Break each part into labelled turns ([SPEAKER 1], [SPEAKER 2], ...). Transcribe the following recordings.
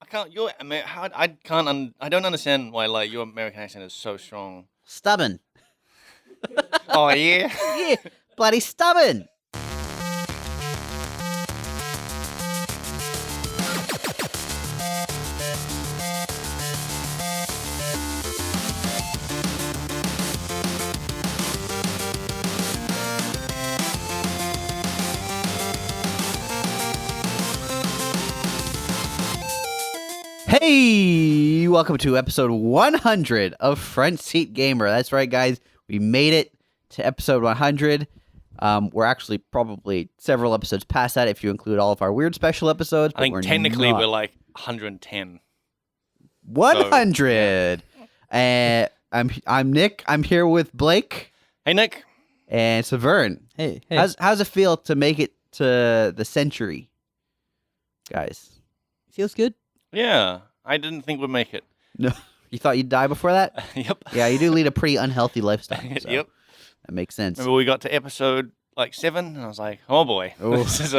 [SPEAKER 1] can't. I can't. I don't understand why like your American accent is so strong.
[SPEAKER 2] Stubborn.
[SPEAKER 1] Oh yeah.
[SPEAKER 2] Yeah, bloody stubborn. Hey, welcome to episode 100 of Front Seat Gamer. That's right, guys. We made it to episode 100. We're actually probably several episodes past that if you include all of our weird special episodes.
[SPEAKER 1] I think technically we're like 110.
[SPEAKER 2] 100. I'm Nick. I'm here with Blake.
[SPEAKER 1] Hey, Nick.
[SPEAKER 2] And Saveun.
[SPEAKER 3] Hey.
[SPEAKER 2] How's it feel to make it to the century, guys?
[SPEAKER 3] Feels good.
[SPEAKER 1] Yeah, I didn't think we'd make it.
[SPEAKER 2] No, you thought you'd die before that?
[SPEAKER 1] Yep.
[SPEAKER 2] Yeah, you do lead a pretty unhealthy lifestyle. So
[SPEAKER 1] Yep.
[SPEAKER 2] That makes sense.
[SPEAKER 1] Remember we got to episode like 7, and I was like, oh boy,
[SPEAKER 2] Ooh.
[SPEAKER 1] this is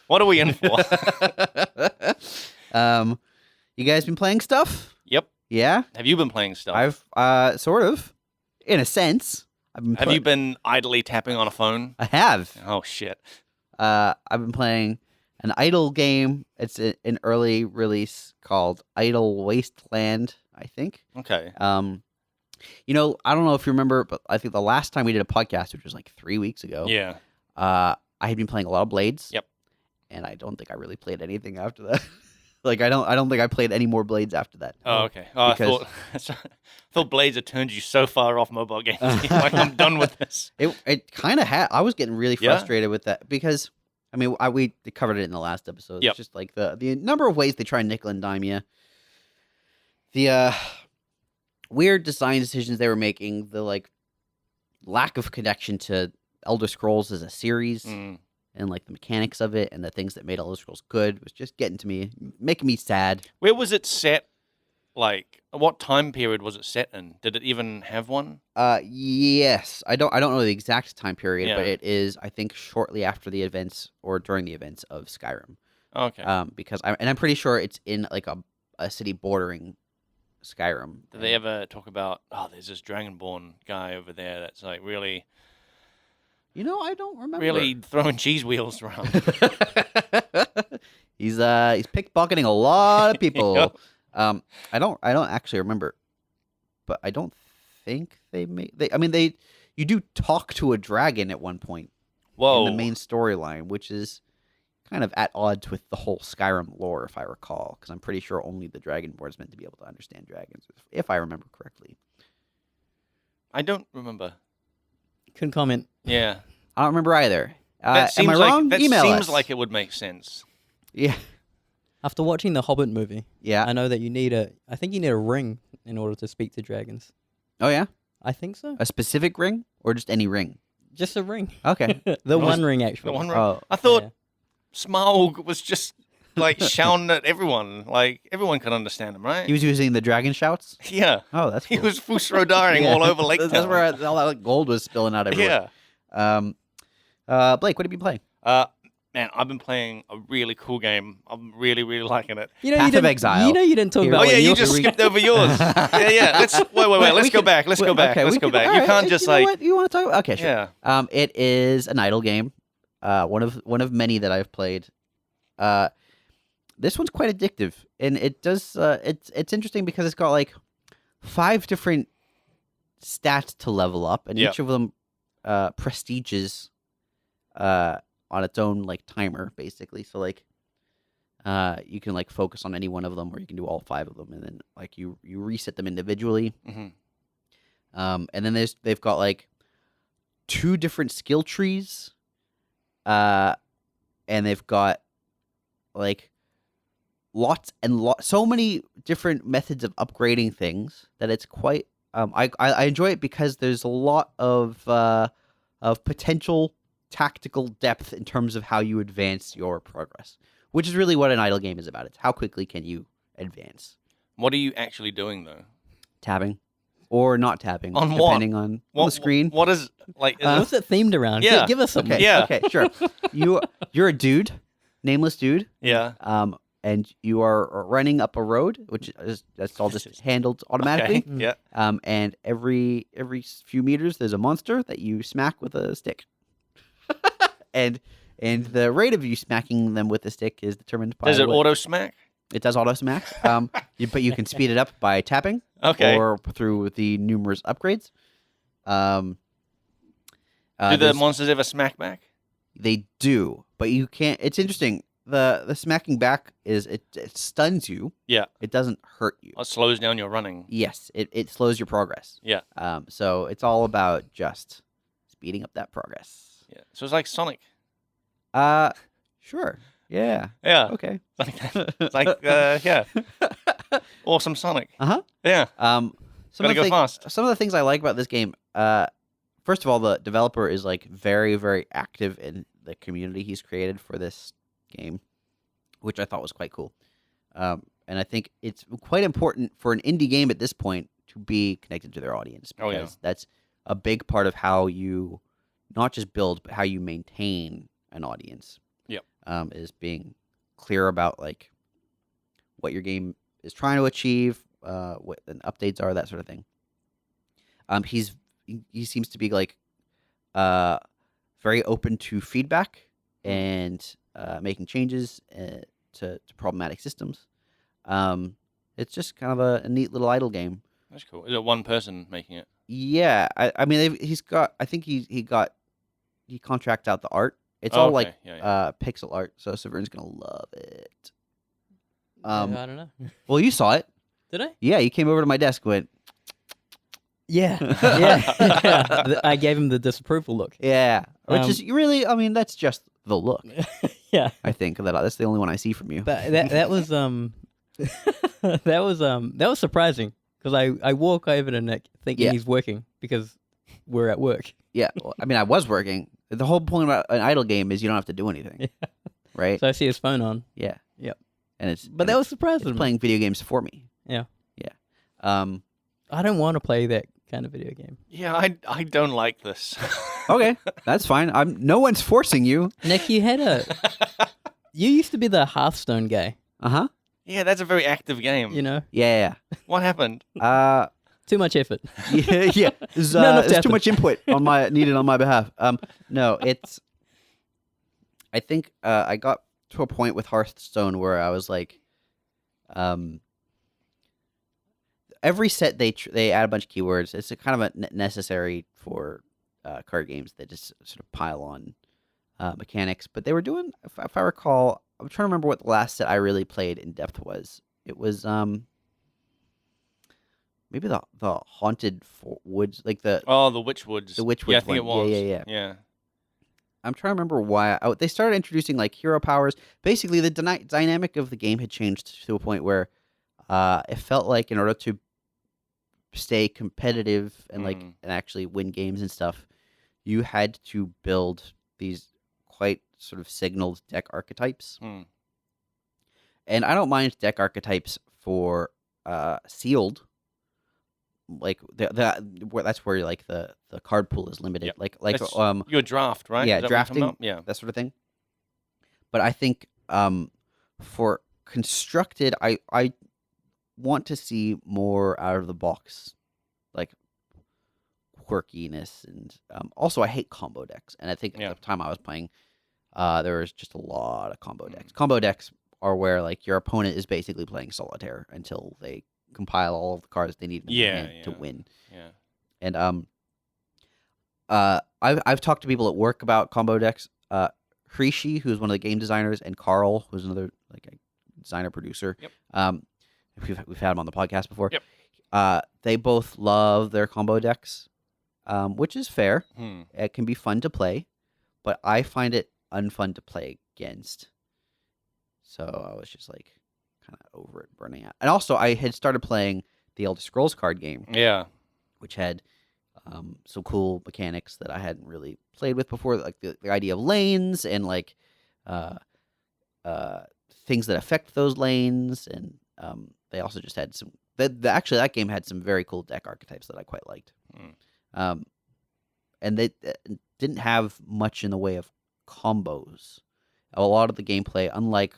[SPEAKER 1] what are we in for?
[SPEAKER 2] You guys been playing stuff?
[SPEAKER 1] Yep.
[SPEAKER 2] Yeah,
[SPEAKER 1] Have you been playing stuff?
[SPEAKER 2] I've sort of, in a sense.
[SPEAKER 1] Have you been idly tapping on a phone?
[SPEAKER 2] I have.
[SPEAKER 1] Oh shit.
[SPEAKER 2] I've been playing an idle game. It's an early release called Idle Wasteland, I think.
[SPEAKER 1] Okay.
[SPEAKER 2] You know, I don't know if you remember, but I think the last time we did a podcast, which was like 3 weeks ago.
[SPEAKER 1] Yeah.
[SPEAKER 2] I had been playing a lot of Blades.
[SPEAKER 1] Yep.
[SPEAKER 2] And I don't think I really played anything after that. Like I don't think I played any more Blades after that.
[SPEAKER 1] Oh, okay. Oh,
[SPEAKER 2] Because-
[SPEAKER 1] I thought Blades had turned you so far off mobile games. Like I'm done with this.
[SPEAKER 2] It kind of had. I was getting really
[SPEAKER 1] Yeah?
[SPEAKER 2] frustrated with that because, I mean, we covered it in the last episode.
[SPEAKER 1] Yep.
[SPEAKER 2] It's just like the number of ways they try and nickel and dime you. The weird design decisions they were making. The like lack of connection to Elder Scrolls as a series.
[SPEAKER 1] Mm.
[SPEAKER 2] And like the mechanics of it and the things that made Elder Scrolls good was just getting to me, making me sad.
[SPEAKER 1] Where was it set? Like, what time period was it set in? Did it even have one?
[SPEAKER 2] Yes, I don't know the exact time period,
[SPEAKER 1] Yeah.
[SPEAKER 2] but it is I think shortly after the events or during the events of Skyrim.
[SPEAKER 1] Okay.
[SPEAKER 2] Because I'm pretty sure it's in like a city bordering Skyrim.
[SPEAKER 1] Did they ever talk about? Oh, there's this Dragonborn guy over there that's like really,
[SPEAKER 2] You know, I don't remember.
[SPEAKER 1] really throwing cheese wheels around.
[SPEAKER 2] He's pickpocketing a lot of people.
[SPEAKER 1] Yep.
[SPEAKER 2] I don't actually remember, but I don't think they made. You do talk to a dragon at one point
[SPEAKER 1] Whoa.
[SPEAKER 2] in the main storyline, which is kind of at odds with the whole Skyrim lore, if I recall, because I'm pretty sure only the Dragonborn is meant to be able to understand dragons, if I remember correctly.
[SPEAKER 1] I don't remember.
[SPEAKER 3] Couldn't comment.
[SPEAKER 1] Yeah.
[SPEAKER 2] I don't remember either.
[SPEAKER 1] That
[SPEAKER 2] Am I wrong?
[SPEAKER 1] That
[SPEAKER 2] Email
[SPEAKER 1] seems
[SPEAKER 2] us.
[SPEAKER 1] like it would make sense.
[SPEAKER 2] Yeah.
[SPEAKER 3] After watching the Hobbit movie,
[SPEAKER 2] Yeah.
[SPEAKER 3] I know that I think you need a ring in order to speak to dragons.
[SPEAKER 2] Oh, yeah?
[SPEAKER 3] I think so.
[SPEAKER 2] A specific ring or just any ring?
[SPEAKER 3] Just a ring.
[SPEAKER 2] Okay.
[SPEAKER 3] The
[SPEAKER 1] Just
[SPEAKER 3] one ring, actually.
[SPEAKER 1] The one ring.
[SPEAKER 2] Oh,
[SPEAKER 1] I thought
[SPEAKER 3] Yeah.
[SPEAKER 1] Smaug was just like shouting at everyone. Like everyone could understand him, right?
[SPEAKER 2] he was using the dragon shouts?
[SPEAKER 1] Yeah.
[SPEAKER 2] Oh, that's
[SPEAKER 1] He
[SPEAKER 2] cool.
[SPEAKER 1] was Fusrodaring
[SPEAKER 2] Yeah.
[SPEAKER 1] all over Lake
[SPEAKER 2] That's
[SPEAKER 1] Town.
[SPEAKER 2] where all that gold was spilling out everywhere.
[SPEAKER 1] Yeah.
[SPEAKER 2] Blake, what have you been playing?
[SPEAKER 1] Man, I've been playing a really cool game. I'm really, really liking it.
[SPEAKER 3] You know,
[SPEAKER 2] Path
[SPEAKER 3] you
[SPEAKER 2] of
[SPEAKER 3] didn't,
[SPEAKER 2] Exile.
[SPEAKER 3] You know you didn't talk
[SPEAKER 2] Here.
[SPEAKER 3] about
[SPEAKER 1] Oh
[SPEAKER 3] what
[SPEAKER 1] yeah, you
[SPEAKER 3] your-
[SPEAKER 1] just skipped over yours. Yeah. Let's wait.
[SPEAKER 2] We
[SPEAKER 1] Let's go
[SPEAKER 2] can-
[SPEAKER 1] back. Let's go back.
[SPEAKER 2] Okay,
[SPEAKER 1] Let's
[SPEAKER 2] we
[SPEAKER 1] go
[SPEAKER 2] can-
[SPEAKER 1] back.
[SPEAKER 2] all
[SPEAKER 1] You
[SPEAKER 2] right,
[SPEAKER 1] can't just
[SPEAKER 2] know
[SPEAKER 1] like
[SPEAKER 2] what? You want to talk? Okay, sure.
[SPEAKER 1] yeah.
[SPEAKER 2] It is an idle game. One of many that I've played. This one's quite addictive, and it does. It's interesting because it's got like 5 different stats to level up, and
[SPEAKER 1] Yep.
[SPEAKER 2] each of them prestiges on its own like timer, basically. So like, you can like focus on any one of them, or you can do all 5 of them, and then like you reset them individually.
[SPEAKER 1] hmm
[SPEAKER 2] And then they've got like 2 different skill trees, and they've got like so many different methods of upgrading things that it's quite. I enjoy it because there's a lot of potential tactical depth in terms of how you advance your progress, which is really what an idle game is about. It's how quickly can you advance.
[SPEAKER 1] What are you actually doing though?
[SPEAKER 2] Tabbing. Or not tapping,
[SPEAKER 1] On what?
[SPEAKER 2] depending on the screen.
[SPEAKER 1] What is like? Is
[SPEAKER 3] What's it themed around? Give us something.
[SPEAKER 2] Okay,
[SPEAKER 1] Yeah.
[SPEAKER 2] okay, sure. You're a dude, nameless dude.
[SPEAKER 1] yeah.
[SPEAKER 2] and you are running up a road, which is that's all just handled automatically.
[SPEAKER 1] Okay. Yeah.
[SPEAKER 2] And every few meters, there's a monster that you smack with a stick, and the rate of you smacking them with the stick is determined by
[SPEAKER 1] Does it
[SPEAKER 2] what-
[SPEAKER 1] auto smack?
[SPEAKER 2] It does auto smack. But you can speed it up by tapping,
[SPEAKER 1] Okay.
[SPEAKER 2] or through the numerous upgrades.
[SPEAKER 1] Do the
[SPEAKER 2] there's-
[SPEAKER 1] monsters ever smack back?
[SPEAKER 2] They do, but you can't. It's interesting. The smacking back is it stuns you.
[SPEAKER 1] Yeah.
[SPEAKER 2] It doesn't hurt you.
[SPEAKER 1] It slows down your running.
[SPEAKER 2] Yes, it slows your progress.
[SPEAKER 1] Yeah.
[SPEAKER 2] So it's all about just speeding up that progress.
[SPEAKER 1] Yeah. So it's like Sonic.
[SPEAKER 2] Sure. Yeah.
[SPEAKER 1] Yeah.
[SPEAKER 2] Okay.
[SPEAKER 1] It's like yeah. Awesome Sonic.
[SPEAKER 2] Uh-huh.
[SPEAKER 1] Yeah.
[SPEAKER 2] Some
[SPEAKER 1] Gotta
[SPEAKER 2] of
[SPEAKER 1] go
[SPEAKER 2] the
[SPEAKER 1] fast.
[SPEAKER 2] Some of the things I like about this game, first of all, the developer is like very, very active in the community he's created for this game, which I thought was quite cool. And I think it's quite important for an indie game at this point to be connected to their audience,
[SPEAKER 1] Oh,
[SPEAKER 2] because
[SPEAKER 1] yeah.
[SPEAKER 2] that's a big part of how you not just build, but how you maintain an audience.
[SPEAKER 1] Yep.
[SPEAKER 2] Is being clear about like what your game is trying to achieve, what the updates are, that sort of thing. He seems to be like very open to feedback and making changes to problematic systems. It's just kind of a neat little idle game.
[SPEAKER 1] That's cool. Is it one person making it?
[SPEAKER 2] Yeah, I mean he's got. I think he contracts out the art. It's
[SPEAKER 1] Oh,
[SPEAKER 2] all
[SPEAKER 1] okay.
[SPEAKER 2] like
[SPEAKER 1] Yeah.
[SPEAKER 2] pixel art, so Saveun's gonna love it.
[SPEAKER 3] I don't know.
[SPEAKER 2] Well, you saw it.
[SPEAKER 3] Did I?
[SPEAKER 2] Yeah, you came over to my desk, went,
[SPEAKER 3] Yeah. Yeah. I gave him the disapproval look.
[SPEAKER 2] yeah, which
[SPEAKER 3] Um,
[SPEAKER 2] is really. I mean, that's just the look.
[SPEAKER 3] Yeah.
[SPEAKER 2] I think that's the only one I see from you.
[SPEAKER 3] But that was that was surprising because I walk over to Nick thinking
[SPEAKER 2] Yeah.
[SPEAKER 3] he's working because we're at work.
[SPEAKER 2] Yeah, well, I mean, I was working. The whole point about an idle game is you don't have to do anything, right?
[SPEAKER 3] So I see his phone on.
[SPEAKER 2] Yeah.
[SPEAKER 3] Yep.
[SPEAKER 2] And it's
[SPEAKER 3] But that was surprising.
[SPEAKER 2] it's
[SPEAKER 3] me.
[SPEAKER 2] playing video games for me.
[SPEAKER 3] Yeah.
[SPEAKER 2] Yeah.
[SPEAKER 3] I don't want to play that kind of video game.
[SPEAKER 1] Yeah, I don't like this.
[SPEAKER 2] Okay, that's fine. No one's forcing you.
[SPEAKER 3] Nick, you used to be the Hearthstone guy,
[SPEAKER 2] Uh-huh.
[SPEAKER 1] Yeah, that's a very active game.
[SPEAKER 3] you know?
[SPEAKER 2] Yeah.
[SPEAKER 1] What happened?
[SPEAKER 3] Too much effort.
[SPEAKER 2] Yeah. There's,
[SPEAKER 3] Not enough
[SPEAKER 2] there's too
[SPEAKER 3] effort.
[SPEAKER 2] much input needed on my behalf. No, I think I got to a point with Hearthstone where I was like, every set they add a bunch of keywords. It's a kind of necessary for card games that just sort of pile on mechanics. But they were doing, if I recall, I'm trying to remember what the last set I really played in depth was. It was maybe the Haunted Woods, like the
[SPEAKER 1] Witchwoods.
[SPEAKER 2] The Witchwoods
[SPEAKER 1] Yeah, I think it
[SPEAKER 2] one.
[SPEAKER 1] was.
[SPEAKER 2] Yeah.
[SPEAKER 1] Yeah.
[SPEAKER 2] I'm trying to remember why they started introducing like hero powers. Basically, the dynamic of the game had changed to a point where it felt like in order to stay competitive and like and actually win games and stuff, you had to build these quite sort of signaled deck archetypes.
[SPEAKER 1] Hmm.
[SPEAKER 2] And I don't mind deck archetypes for sealed. Like that's where like the card pool is limited.
[SPEAKER 1] Yep.
[SPEAKER 2] Like
[SPEAKER 1] That's your draft, right?
[SPEAKER 2] yeah,
[SPEAKER 1] Is that what you're talking
[SPEAKER 2] drafting.
[SPEAKER 1] about? Yeah.
[SPEAKER 2] That sort of thing. But I think for constructed, I want to see more out of the box, like quirkiness, and also I hate combo decks. And I think
[SPEAKER 1] Yeah.
[SPEAKER 2] at the time I was playing, there was just a lot of combo decks. Combo decks are where like your opponent is basically playing solitaire until they compile all of the cards they need in their hand to win.
[SPEAKER 1] Yeah.
[SPEAKER 2] And I've talked to people at work about combo decks. Hrishi, who's one of the game designers, and Carl, who's another like a designer producer.
[SPEAKER 1] Yep.
[SPEAKER 2] We've had him on the podcast before.
[SPEAKER 1] Yep.
[SPEAKER 2] They both love their combo decks, which is fair.
[SPEAKER 1] Hmm.
[SPEAKER 2] It can be fun to play, but I find it unfun to play against. So I was just like kind of over it, burning out. And also, I had started playing the Elder Scrolls card game,
[SPEAKER 1] Yeah.
[SPEAKER 2] which had some cool mechanics that I hadn't really played with before, like the idea of lanes and like things that affect those lanes. And they also just had some. Actually, that game had some very cool deck archetypes that I quite liked. And they didn't have much in the way of combos. A lot of the gameplay, unlike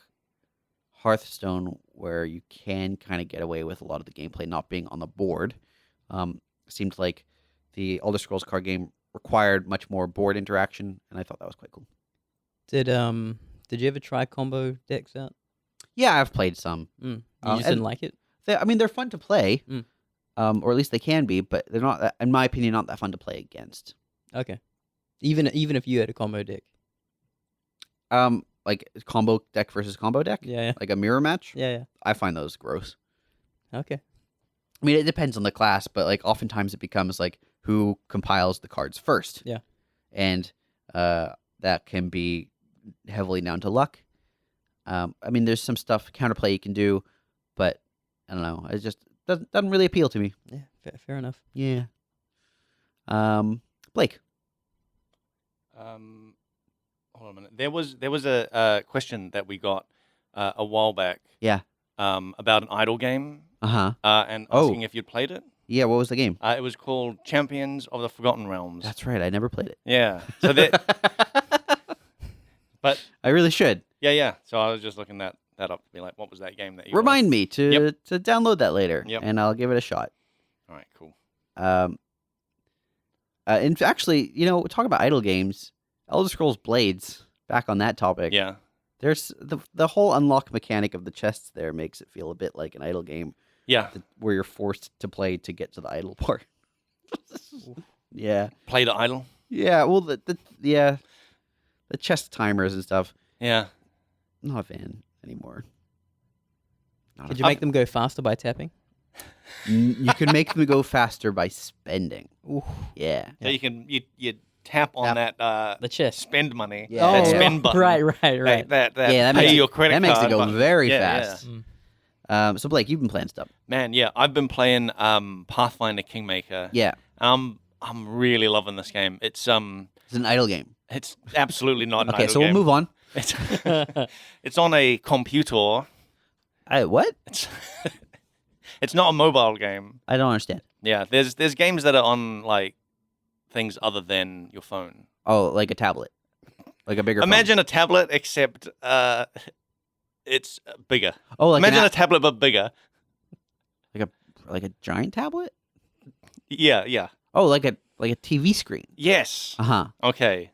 [SPEAKER 2] Hearthstone, where you can kind of get away with a lot of the gameplay not being on the board. Seemed like the Elder Scrolls card game required much more board interaction, and I thought that was quite cool.
[SPEAKER 3] Did you ever try combo decks out?
[SPEAKER 2] Yeah, I've played some.
[SPEAKER 3] You just
[SPEAKER 2] and
[SPEAKER 3] didn't like it?
[SPEAKER 2] they're fun to play,
[SPEAKER 3] Mm.
[SPEAKER 2] or at least they can be, but they're not, in my opinion, not that fun to play against.
[SPEAKER 3] Okay. Even if you had a combo deck.
[SPEAKER 2] Like combo deck versus combo deck,
[SPEAKER 3] Yeah.
[SPEAKER 2] like a mirror match.
[SPEAKER 3] Yeah.
[SPEAKER 2] I find those gross.
[SPEAKER 3] Okay.
[SPEAKER 2] I mean, it depends on the class, but like oftentimes it becomes like who compiles the cards first.
[SPEAKER 3] Yeah.
[SPEAKER 2] And that can be heavily down to luck. I mean, there's some stuff counterplay you can do, but I don't know. It just doesn't really appeal to me.
[SPEAKER 3] Yeah. Fair enough.
[SPEAKER 2] Yeah. Blake.
[SPEAKER 1] Hold on a minute. There was a question that we got a while back.
[SPEAKER 2] Yeah.
[SPEAKER 1] About an idle game.
[SPEAKER 2] Uh-huh.
[SPEAKER 1] And asking if you'd played it.
[SPEAKER 2] Yeah. What was the game?
[SPEAKER 1] It was called Champions of the Forgotten Realms.
[SPEAKER 2] That's right. I never played it.
[SPEAKER 1] Yeah. So that. But
[SPEAKER 2] I really should.
[SPEAKER 1] yeah. So I was just looking that up to be like, what was that game that you
[SPEAKER 2] Remind me to
[SPEAKER 1] Yep.
[SPEAKER 2] to download that later,
[SPEAKER 1] Yep.
[SPEAKER 2] and I'll give it a shot.
[SPEAKER 1] All right, cool.
[SPEAKER 2] And actually, talk about idle games. Elder Scrolls Blades. Back on that topic.
[SPEAKER 1] Yeah.
[SPEAKER 2] There's the whole unlock mechanic of the chests there makes it feel a bit like an idle game
[SPEAKER 1] Yeah.
[SPEAKER 2] where you're forced to play to get to the idle part. Yeah.
[SPEAKER 1] Play the idle.
[SPEAKER 2] Yeah. Well, the chest timers and stuff.
[SPEAKER 1] Yeah.
[SPEAKER 2] Not a fan anymore.
[SPEAKER 3] Could you make them go faster by tapping?
[SPEAKER 2] You can make them go faster by spending.
[SPEAKER 3] Ooh.
[SPEAKER 2] Yeah.
[SPEAKER 1] So you tap on that
[SPEAKER 3] The chest.
[SPEAKER 1] spend money.
[SPEAKER 2] Yeah.
[SPEAKER 1] That
[SPEAKER 2] Oh,
[SPEAKER 1] spend button.
[SPEAKER 3] Right.
[SPEAKER 1] That
[SPEAKER 2] that
[SPEAKER 1] pay
[SPEAKER 2] makes
[SPEAKER 1] your credit
[SPEAKER 2] that makes
[SPEAKER 1] card
[SPEAKER 2] it go
[SPEAKER 1] button.
[SPEAKER 2] very
[SPEAKER 1] Yeah,
[SPEAKER 2] fast.
[SPEAKER 3] yeah.
[SPEAKER 2] So Blake, you've been playing stuff.
[SPEAKER 1] Man, yeah, I've been playing Pathfinder Kingmaker.
[SPEAKER 2] Yeah.
[SPEAKER 1] I'm really loving this game.
[SPEAKER 2] It's an idle game.
[SPEAKER 1] It's absolutely not an
[SPEAKER 2] Okay,
[SPEAKER 1] idle
[SPEAKER 2] so we'll
[SPEAKER 1] game.
[SPEAKER 2] move on.
[SPEAKER 1] It's on a computer.
[SPEAKER 2] What?
[SPEAKER 1] It's not a mobile game.
[SPEAKER 2] I don't understand.
[SPEAKER 1] Yeah, there's games that are on like things other than your phone.
[SPEAKER 2] Oh, like a tablet, like a bigger.
[SPEAKER 1] Imagine a tablet, except it's bigger.
[SPEAKER 2] Phone. Oh, like
[SPEAKER 1] Imagine
[SPEAKER 2] an
[SPEAKER 1] a tablet but bigger.
[SPEAKER 2] like a giant tablet.
[SPEAKER 1] Yeah.
[SPEAKER 2] Oh, like a TV screen.
[SPEAKER 1] Yes.
[SPEAKER 2] Uh-huh.
[SPEAKER 1] Okay.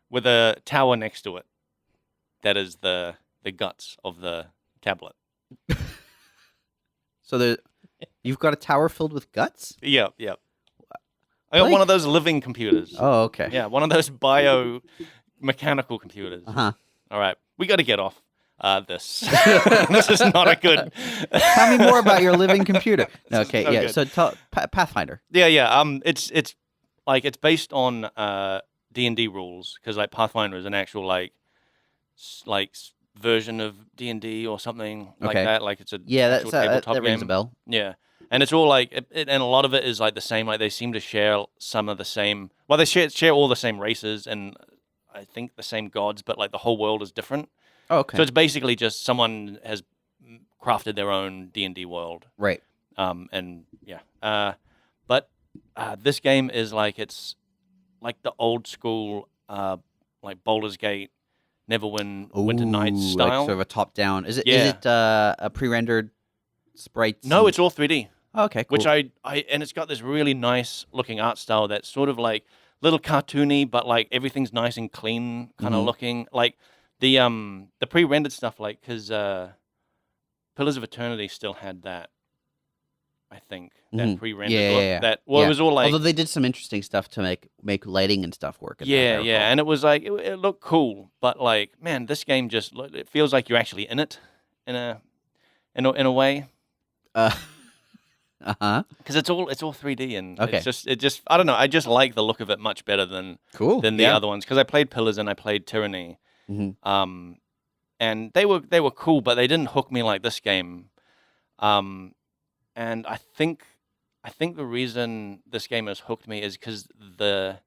[SPEAKER 1] With a tower next to it. That is the guts of the tablet.
[SPEAKER 2] So you've got a tower filled with guts.
[SPEAKER 1] Yep. I got
[SPEAKER 2] Blake?
[SPEAKER 1] one of those living computers.
[SPEAKER 2] Oh, okay.
[SPEAKER 1] Yeah, one of those bio-mechanical computers.
[SPEAKER 2] Uh-huh.
[SPEAKER 1] All right, we got to get off this. This is not a good.
[SPEAKER 2] Tell me more about your living computer.
[SPEAKER 1] This is
[SPEAKER 2] Okay,
[SPEAKER 1] no
[SPEAKER 2] yeah.
[SPEAKER 1] good.
[SPEAKER 2] So Pathfinder.
[SPEAKER 1] Yeah. It's based on D&D rules because like Pathfinder is an actual like version of D&D or something like
[SPEAKER 2] Okay.
[SPEAKER 1] that. Like it's a
[SPEAKER 2] Yeah,
[SPEAKER 1] actual tabletop
[SPEAKER 2] that rings
[SPEAKER 1] game.
[SPEAKER 2] a bell.
[SPEAKER 1] Yeah. And it's all like, and a lot of it is like the same. Like they seem to share some of the same. Well, they share all the same races and I think the same gods, but like the whole world is different.
[SPEAKER 2] Oh, okay.
[SPEAKER 1] So it's basically just someone has crafted their own D&D world.
[SPEAKER 2] Right.
[SPEAKER 1] And yeah. But this game is like it's like the old school like Baldur's Gate, Neverwin, Winter Nights
[SPEAKER 2] Ooh,
[SPEAKER 1] style.
[SPEAKER 2] like sort of a top-down. Is it
[SPEAKER 1] Yeah.
[SPEAKER 2] a pre-rendered sprites?
[SPEAKER 1] No, it's all 3D.
[SPEAKER 2] Oh, okay, cool.
[SPEAKER 1] Which I and it's got this really nice looking art style that's sort of like little cartoony, but like everything's nice and clean kind of
[SPEAKER 2] Mhm.
[SPEAKER 1] looking. Like the pre-rendered stuff, like because Pillars of Eternity still had that. I think that
[SPEAKER 2] Mhm.
[SPEAKER 1] pre-rendered
[SPEAKER 2] Yeah,
[SPEAKER 1] look.
[SPEAKER 2] yeah, yeah.
[SPEAKER 1] That well,
[SPEAKER 2] Yeah.
[SPEAKER 1] it was all like
[SPEAKER 2] Although they did some interesting stuff to make lighting and stuff work. In that, I
[SPEAKER 1] yeah,
[SPEAKER 2] recall.
[SPEAKER 1] and it was like it looked cool, but like man, this game just it feels like you're actually in it in a way.
[SPEAKER 2] Uh-huh.
[SPEAKER 1] Because it's all 3D and
[SPEAKER 2] Okay.
[SPEAKER 1] it just I don't know, I just like the look of it much better than
[SPEAKER 2] Cool.
[SPEAKER 1] the other ones because I played Pillars and I played Tyranny,
[SPEAKER 2] Mhm.
[SPEAKER 1] and they were cool, but they didn't hook me like this game, and I think the reason this game has hooked me is because the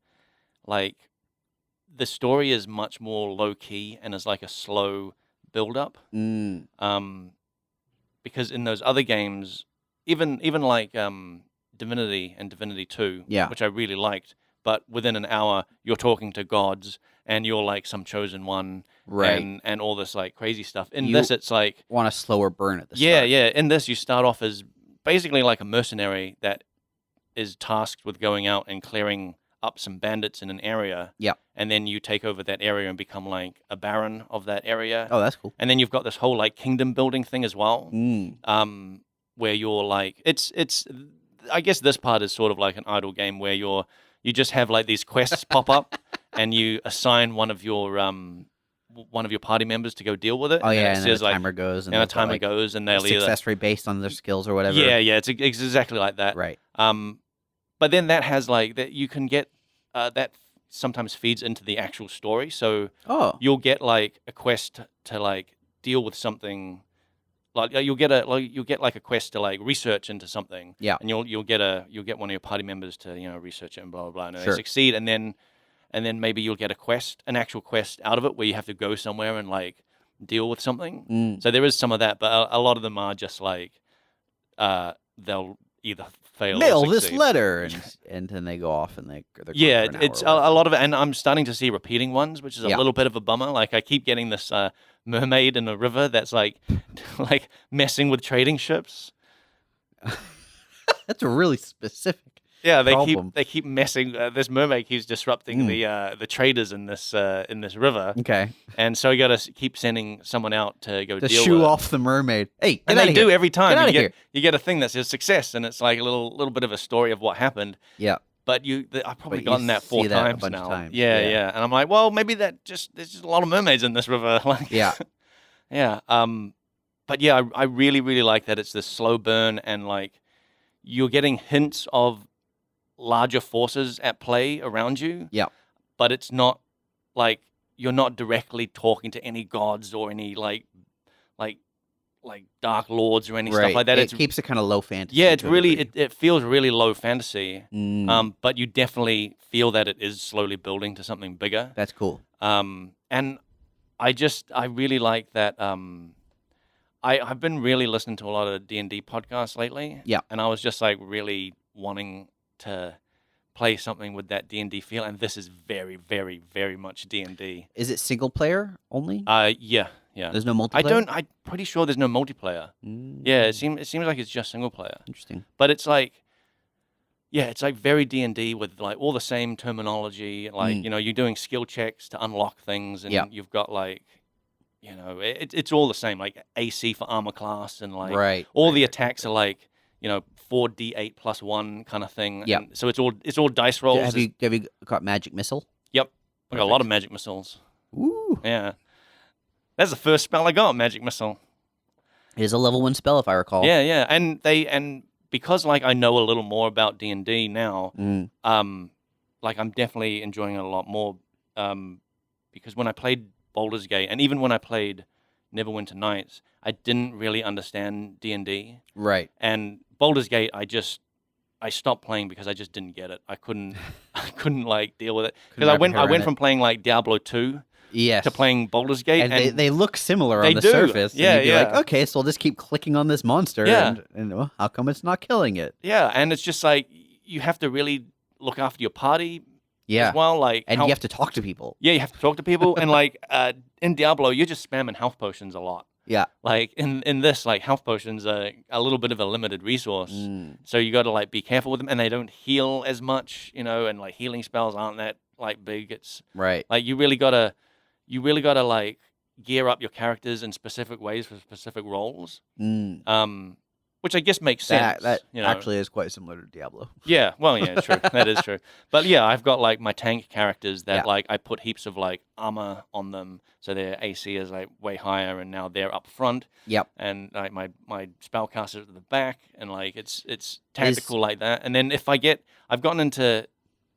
[SPEAKER 1] story is much more low key and is like a slow build up,
[SPEAKER 2] Mm.
[SPEAKER 1] because in those other games, even like Divinity and Divinity 2,
[SPEAKER 2] Yeah.
[SPEAKER 1] which I really liked, but within an hour you're talking to gods and you're like some chosen one,
[SPEAKER 2] Right.
[SPEAKER 1] and all this like crazy stuff. In
[SPEAKER 2] You
[SPEAKER 1] this, it's like
[SPEAKER 2] want a slower burn at the
[SPEAKER 1] yeah,
[SPEAKER 2] start.
[SPEAKER 1] yeah. In this, you start off as basically like a mercenary that is tasked with going out and clearing up some bandits in an area.
[SPEAKER 2] Yeah.
[SPEAKER 1] And then you take over that area and become like a baron of that area.
[SPEAKER 2] Oh, that's cool.
[SPEAKER 1] And then you've got this whole like kingdom building thing as well. Where you're like it's I guess this part is sort of like an idle game where you just have like these quests pop up and you assign one of your party members to go deal with it.
[SPEAKER 2] Oh, yeah,
[SPEAKER 1] it
[SPEAKER 2] and then
[SPEAKER 1] says,
[SPEAKER 2] the timer goes.
[SPEAKER 1] and the timer goes, and they'll either
[SPEAKER 2] success rate based on their skills or whatever.
[SPEAKER 1] yeah, it's exactly like that.
[SPEAKER 2] Right.
[SPEAKER 1] But then that has like that you can get that sometimes feeds into the actual story. So you'll get like a quest to like deal with something. Like you'll get like a quest to like research into something.
[SPEAKER 2] Yeah.
[SPEAKER 1] And you'll get one of your party members to research it and blah blah blah. And
[SPEAKER 2] Sure.
[SPEAKER 1] they succeed, and then maybe you'll get an actual quest out of it where you have to go somewhere and like deal with something. So there is some of that, but a lot of them are just like they'll either fail
[SPEAKER 2] Mail
[SPEAKER 1] or
[SPEAKER 2] this
[SPEAKER 1] succeed.
[SPEAKER 2] letter, and then they go off and they're
[SPEAKER 1] Yeah,
[SPEAKER 2] gone for an
[SPEAKER 1] it's
[SPEAKER 2] hour or
[SPEAKER 1] a lot of it, and I'm starting to see repeating ones, which is a
[SPEAKER 2] Yeah.
[SPEAKER 1] little bit of a bummer. Like I keep getting this mermaid in a river that's like like messing with trading ships.
[SPEAKER 2] That's a really specific.
[SPEAKER 1] Yeah,
[SPEAKER 2] problem.
[SPEAKER 1] they keep messing. This mermaid keeps disrupting the traders in this river,
[SPEAKER 2] Okay.
[SPEAKER 1] and so you got to keep sending someone out to go
[SPEAKER 2] To
[SPEAKER 1] deal
[SPEAKER 2] shoo
[SPEAKER 1] with it.
[SPEAKER 2] off the mermaid. Hey, get
[SPEAKER 1] And
[SPEAKER 2] out
[SPEAKER 1] they
[SPEAKER 2] of
[SPEAKER 1] do
[SPEAKER 2] here.
[SPEAKER 1] every time.
[SPEAKER 2] Get outta
[SPEAKER 1] You
[SPEAKER 2] here.
[SPEAKER 1] get a thing that says success, and it's like a little bit of a story of what happened.
[SPEAKER 2] Yeah.
[SPEAKER 1] But I've probably
[SPEAKER 2] But you
[SPEAKER 1] gotten that 4
[SPEAKER 2] see that a
[SPEAKER 1] times
[SPEAKER 2] bunch of
[SPEAKER 1] now.
[SPEAKER 2] times.
[SPEAKER 1] Yeah,
[SPEAKER 2] Yeah.
[SPEAKER 1] yeah. And I'm like, well, maybe there's just a lot of mermaids in this river. Like,
[SPEAKER 2] Yeah.
[SPEAKER 1] yeah. But yeah, I really, really like that it's this slow burn, and like you're getting hints of larger forces at play around you.
[SPEAKER 2] Yeah.
[SPEAKER 1] But it's not like you're not directly talking to any gods or any like dark lords or any stuff like that.
[SPEAKER 2] It keeps it kind of low fantasy.
[SPEAKER 1] Yeah, it's
[SPEAKER 2] to a
[SPEAKER 1] really
[SPEAKER 2] degree.
[SPEAKER 1] it feels really low fantasy.
[SPEAKER 2] Mm,
[SPEAKER 1] But you definitely feel that it is slowly building to something bigger.
[SPEAKER 2] that's cool.
[SPEAKER 1] And I really like that. I've been really listening to a lot of D&D podcasts lately.
[SPEAKER 2] Yeah.
[SPEAKER 1] And I was just like really wanting to play something with that D&D feel, and this is very, very, very much D&D.
[SPEAKER 2] Is it single player only?
[SPEAKER 1] Yeah.
[SPEAKER 2] There's no multiplayer.
[SPEAKER 1] I'm pretty sure there's no multiplayer.
[SPEAKER 2] Mm,
[SPEAKER 1] Yeah, it seems like it's just single player.
[SPEAKER 2] interesting.
[SPEAKER 1] But it's like, yeah, it's like very D&D with like all the same terminology. Like, you're doing skill checks to unlock things, and
[SPEAKER 2] Yeah.
[SPEAKER 1] you've got like, it's all the same, like AC for armor class, and like
[SPEAKER 2] Right.
[SPEAKER 1] all the attacks are like, 4d8 plus 1 kind of thing.
[SPEAKER 2] Yeah.
[SPEAKER 1] And so it's all dice rolls.
[SPEAKER 2] Have you got magic missile?
[SPEAKER 1] Yep. I got a lot of magic missiles.
[SPEAKER 2] Ooh.
[SPEAKER 1] Yeah. That's the first spell I got, magic missile.
[SPEAKER 2] It is a level 1 spell, if I recall.
[SPEAKER 1] Yeah, yeah. And because like I know a little more about D&D now, like I'm definitely enjoying it a lot more, because when I played Baldur's Gate, and even when I played Neverwinter Nights, I didn't really understand D&D.
[SPEAKER 2] Right.
[SPEAKER 1] And Baldur's Gate, I stopped playing because I just didn't get it. I couldn't like deal with it, because I went from playing like Diablo II
[SPEAKER 2] Yes.
[SPEAKER 1] to playing Baldur's Gate,
[SPEAKER 2] and they look similar
[SPEAKER 1] They
[SPEAKER 2] on the
[SPEAKER 1] do.
[SPEAKER 2] surface.
[SPEAKER 1] Yeah,
[SPEAKER 2] and you'd be
[SPEAKER 1] yeah.
[SPEAKER 2] like, okay, so I'll just keep clicking on this monster.
[SPEAKER 1] Yeah.
[SPEAKER 2] And well, how come it's not killing it?
[SPEAKER 1] yeah, and it's just like you have to really look after your party
[SPEAKER 2] Yeah.
[SPEAKER 1] as well. Like,
[SPEAKER 2] And you have to talk to people.
[SPEAKER 1] yeah, you have to talk to people, and like in Diablo, you're just spamming health potions a lot.
[SPEAKER 2] Yeah.
[SPEAKER 1] Like in this, like health potions are a little bit of a limited resource,
[SPEAKER 2] Mm.
[SPEAKER 1] so you got to like be careful with them, and they don't heal as much, and like healing spells aren't that like big. It's
[SPEAKER 2] Right.
[SPEAKER 1] like you really gotta like gear up your characters in specific ways for specific roles.
[SPEAKER 2] Mm.
[SPEAKER 1] Which I guess makes sense.
[SPEAKER 2] That
[SPEAKER 1] you know?
[SPEAKER 2] actually is quite similar to Diablo.
[SPEAKER 1] Yeah, well, yeah, true. That is true. But yeah, I've got like my tank characters that
[SPEAKER 2] Yeah.
[SPEAKER 1] like I put heaps of like armor on them, so their AC is like way higher, and now they're up front.
[SPEAKER 2] Yep.
[SPEAKER 1] And like my spellcasters at the back, and like it's tactical like that. And then if I get into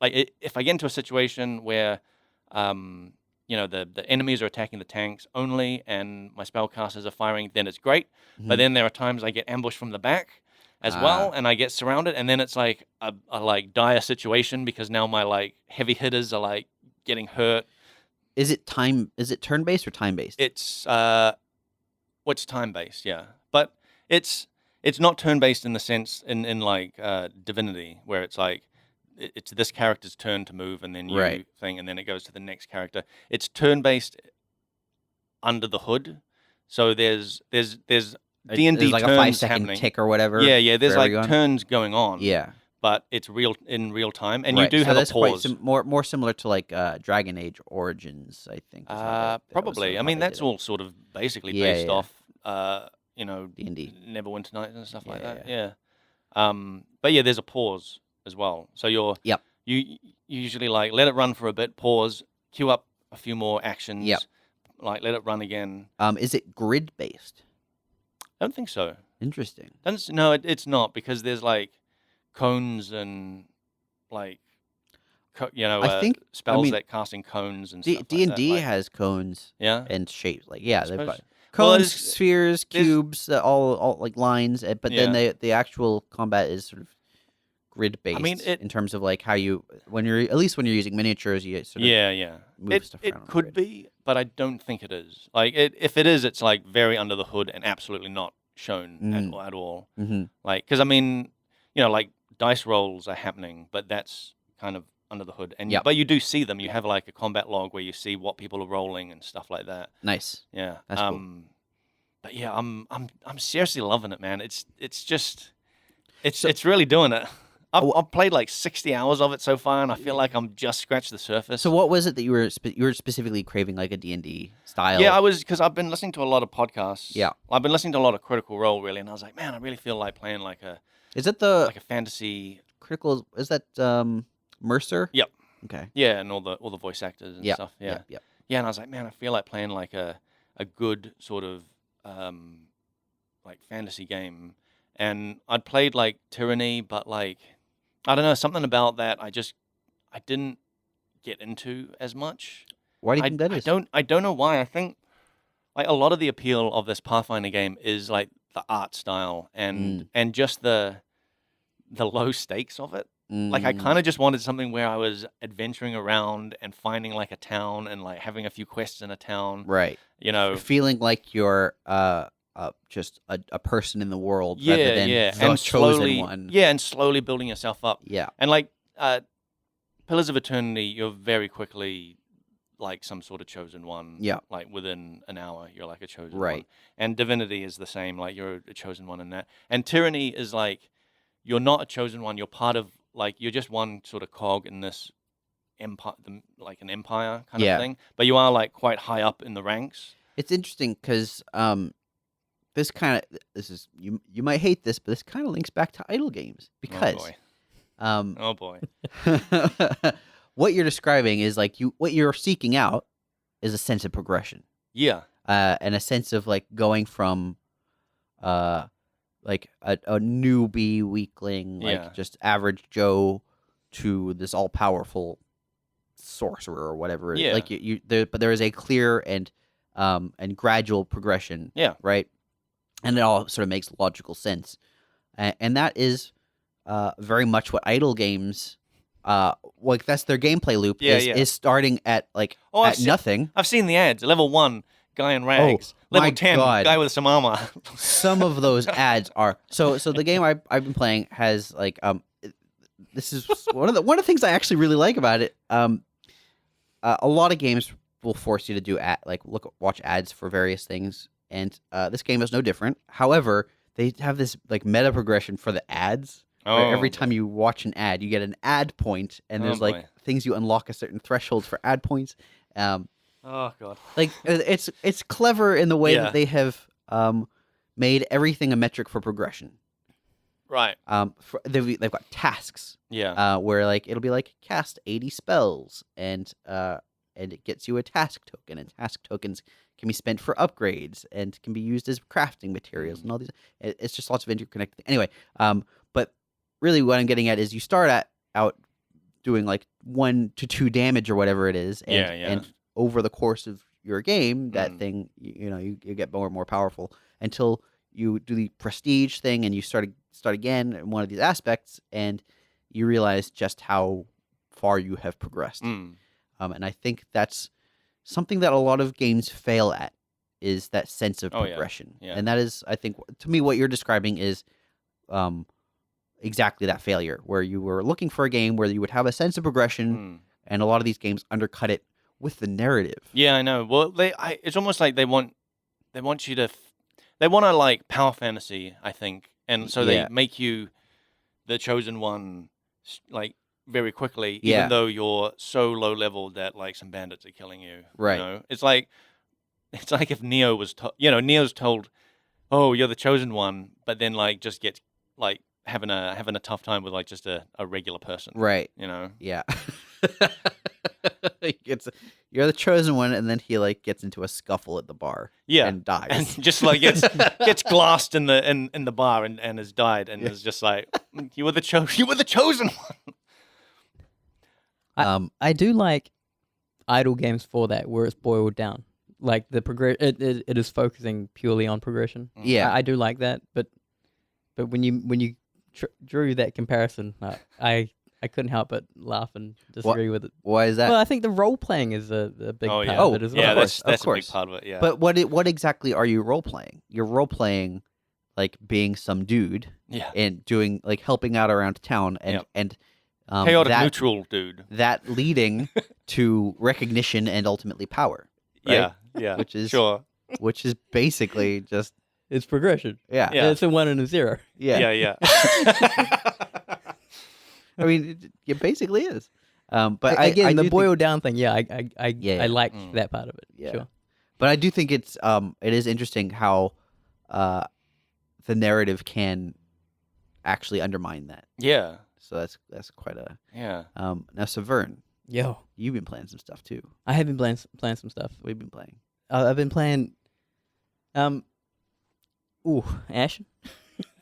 [SPEAKER 1] a situation where the enemies are attacking the tanks only, and my spellcasters are firing, then it's great. But then there are times I get ambushed from the back as well, and I get surrounded, and then it's like a like dire situation, because now my like heavy hitters are like getting hurt.
[SPEAKER 2] Is it turn based or time based?
[SPEAKER 1] It's what's time based, yeah, but it's not turn based in the sense in like Divinity, where it's like it's this character's turn to move, and then you
[SPEAKER 2] Right.
[SPEAKER 1] thing, and then it goes to the next character. It's turn-based under the hood, so there's D&D
[SPEAKER 2] There's like a
[SPEAKER 1] turns
[SPEAKER 2] 5-second
[SPEAKER 1] happening.
[SPEAKER 2] tick or whatever.
[SPEAKER 1] Yeah, there's
[SPEAKER 2] for
[SPEAKER 1] like
[SPEAKER 2] everyone.
[SPEAKER 1] turns going on.
[SPEAKER 2] Yeah.
[SPEAKER 1] But it's in real time, and
[SPEAKER 2] right.
[SPEAKER 1] you do
[SPEAKER 2] so
[SPEAKER 1] have
[SPEAKER 2] that's
[SPEAKER 1] a pause.
[SPEAKER 2] quite more similar to like Dragon Age Origins, I think. is how that was
[SPEAKER 1] Probably.
[SPEAKER 2] sort of
[SPEAKER 1] I
[SPEAKER 2] how
[SPEAKER 1] mean,
[SPEAKER 2] they
[SPEAKER 1] that's
[SPEAKER 2] did it.
[SPEAKER 1] all sort of basically
[SPEAKER 2] Yeah,
[SPEAKER 1] based
[SPEAKER 2] yeah.
[SPEAKER 1] off,
[SPEAKER 2] D&D.
[SPEAKER 1] Neverwinter Nights and stuff like
[SPEAKER 2] Yeah,
[SPEAKER 1] that. Yeah. But yeah, there's a pause as well. So
[SPEAKER 2] Yep.
[SPEAKER 1] you usually like let it run for a bit, pause, queue up a few more actions.
[SPEAKER 2] Yep.
[SPEAKER 1] Like let it run again.
[SPEAKER 2] Is it grid based?
[SPEAKER 1] I don't think so.
[SPEAKER 2] Interesting.
[SPEAKER 1] No, it's not, because there's like cones and like
[SPEAKER 2] I think
[SPEAKER 1] spells that cast in cones and stuff
[SPEAKER 2] D&D
[SPEAKER 1] like that. Like,
[SPEAKER 2] has cones
[SPEAKER 1] yeah.
[SPEAKER 2] and shapes. Like they've
[SPEAKER 1] suppose-
[SPEAKER 2] got
[SPEAKER 1] Well,
[SPEAKER 2] cones, spheres, cubes, all like lines. But then
[SPEAKER 1] Yeah.
[SPEAKER 2] the actual combat is sort of grid based.
[SPEAKER 1] I mean,
[SPEAKER 2] in terms of like how you when you're using miniatures, you sort of
[SPEAKER 1] Yeah.
[SPEAKER 2] move stuff around.
[SPEAKER 1] It
[SPEAKER 2] on the
[SPEAKER 1] could
[SPEAKER 2] grid.
[SPEAKER 1] be, but I don't think it is. Like, if it is, it's like very under the hood and absolutely not shown at all.
[SPEAKER 2] Mm-hmm.
[SPEAKER 1] Like, because I mean, like dice rolls are happening, but that's kind of under the hood. And
[SPEAKER 2] Yep.
[SPEAKER 1] but you do see them. You have like a combat log where you see what people are rolling and stuff like that.
[SPEAKER 2] Nice.
[SPEAKER 1] Yeah.
[SPEAKER 2] That's cool.
[SPEAKER 1] But yeah, I'm seriously loving it, man. It's really doing it. I've played like 60 hours of it so far, and I feel like I'm just scratched the surface.
[SPEAKER 2] So what was it that you were specifically craving, like a D&D style?
[SPEAKER 1] Yeah, I was, because I've been listening to a lot of podcasts.
[SPEAKER 2] Yeah.
[SPEAKER 1] I've been listening to a lot of Critical Role, really, and I was like, man, I really feel like playing like a
[SPEAKER 2] Is it the
[SPEAKER 1] fantasy.
[SPEAKER 2] critical? Is that Mercer?
[SPEAKER 1] Yep.
[SPEAKER 2] Okay.
[SPEAKER 1] Yeah, and all the voice actors and stuff. Yeah.
[SPEAKER 2] Yep.
[SPEAKER 1] Yeah, and I was like, man, I feel like playing like a good sort of like fantasy game. And I'd played like Tyranny, but like, I don't know, something about that I didn't get into as much.
[SPEAKER 2] Why do you think that is?
[SPEAKER 1] I don't know why. I think like a lot of the appeal of this Pathfinder game is like the art style and just the low stakes of it. Like, I kind of just wanted something where I was adventuring around and finding like a town and like having a few quests in a town.
[SPEAKER 2] Right. Feeling like you're just a person in the world rather than the
[SPEAKER 1] and
[SPEAKER 2] chosen one.
[SPEAKER 1] Yeah, and slowly building yourself up.
[SPEAKER 2] Yeah.
[SPEAKER 1] And like Pillars of Eternity, you're very quickly like some sort of chosen one.
[SPEAKER 2] Yeah.
[SPEAKER 1] Like within an hour, you're like a chosen
[SPEAKER 2] Right.
[SPEAKER 1] one. And Divinity is the same. Like, you're a chosen one in that. And Tyranny is like, you're not a chosen one. You're part of, like, you're just one sort of cog in this empire, like an empire kind of thing. But you are like quite high up in the ranks.
[SPEAKER 2] It's interesting because this is you might hate this, but this kind of links back to idle games because
[SPEAKER 1] Oh boy.
[SPEAKER 2] what you're describing is like what you're seeking out is a sense of progression.
[SPEAKER 1] Yeah.
[SPEAKER 2] And a sense of like going from like a newbie weakling, like just average Joe, to this all powerful sorcerer or whatever.
[SPEAKER 1] Yeah.
[SPEAKER 2] Like but there is a clear and gradual progression.
[SPEAKER 1] Yeah.
[SPEAKER 2] Right. And it all sort of makes logical sense, and that is very much what idle games. Like that's their gameplay loop. Is starting at like nothing.
[SPEAKER 1] I've seen the ads. Level 1, guy in rags. Level 10, guy with some armor.
[SPEAKER 2] Some of those ads are so. The game I've been playing has like this is one of the things I actually really like about it. A lot of games will force you to do watch ads for various things, and this game is no different. However, they have this like meta progression for the ads. Where every time you watch an ad, you get an ad point, and there's like things you unlock a certain threshold for ad points.
[SPEAKER 1] Oh god!
[SPEAKER 2] Like it's clever in the way that they have made everything a metric for progression.
[SPEAKER 1] Right.
[SPEAKER 2] They've got tasks.
[SPEAKER 1] Yeah.
[SPEAKER 2] Where like it'll be like cast 80 spells, and it gets you a task token, and task tokens can be spent for upgrades and can be used as crafting materials and all these. It's just lots of interconnected. Anyway, but really what I'm getting at is you start out doing like 1 to 2 damage or whatever it is, and over the course of your game, that thing you get more and more powerful until you do the prestige thing and you start again in one of these aspects, and you realize just how far you have progressed. And I think that's something that a lot of games fail at, is that sense of progression.
[SPEAKER 1] Yeah.
[SPEAKER 2] And that is, I think, to me, what you're describing is exactly that failure, where you were looking for a game where you would have a sense of progression, and a lot of these games undercut it with the narrative.
[SPEAKER 1] Yeah, I know. Well, it's almost like they want you to, they want to like power fantasy, I think, and so they make you the chosen one, like very quickly, even though you're so low level that like some bandits are killing you.
[SPEAKER 2] Right.
[SPEAKER 1] You know? It's like if Neo was, Neo's told, "Oh, you're the chosen one," but then like just gets like having a tough time with like just a regular person.
[SPEAKER 2] Right.
[SPEAKER 1] You know.
[SPEAKER 2] Yeah. You're the chosen one, and then he like gets into a scuffle at the bar.
[SPEAKER 1] Yeah.
[SPEAKER 2] And dies.
[SPEAKER 1] And just like gets glassed in the bar and has died, and is just like, you were the chosen one.
[SPEAKER 3] I do like idle games for that, where it's boiled down. Like the it is focusing purely on progression.
[SPEAKER 2] Yeah.
[SPEAKER 3] I do like that, but when you drew that comparison, I couldn't help but laugh and disagree with it.
[SPEAKER 2] Why is that?
[SPEAKER 3] Well, I think the role playing is a big part of it as well.
[SPEAKER 1] Yeah, that's
[SPEAKER 2] of
[SPEAKER 1] a
[SPEAKER 2] course.
[SPEAKER 1] big part of it. Yeah.
[SPEAKER 2] But what exactly are you role playing? You're role playing like being some dude, and doing like helping out around town, and
[SPEAKER 1] chaotic neutral dude.
[SPEAKER 2] That leading to recognition and ultimately power. Right?
[SPEAKER 1] Yeah.
[SPEAKER 2] Which is
[SPEAKER 1] sure.
[SPEAKER 2] Which is basically just
[SPEAKER 3] It's progression.
[SPEAKER 2] Yeah.
[SPEAKER 3] It's a 1 and a 0.
[SPEAKER 1] Yeah.
[SPEAKER 2] I mean, it basically is. But
[SPEAKER 3] again,
[SPEAKER 2] I
[SPEAKER 3] the
[SPEAKER 2] do
[SPEAKER 3] boiled down thing. Yeah, I like that part of it.
[SPEAKER 2] Yeah.
[SPEAKER 3] Sure.
[SPEAKER 2] But I do think it is interesting how the narrative can actually undermine that.
[SPEAKER 1] Yeah.
[SPEAKER 2] So that's quite a
[SPEAKER 1] Now
[SPEAKER 2] Saveun,
[SPEAKER 3] Yo,
[SPEAKER 2] you've been playing some stuff too.
[SPEAKER 3] I have been playing some stuff.
[SPEAKER 2] What have you been playing?
[SPEAKER 3] I've been playing, Ashen.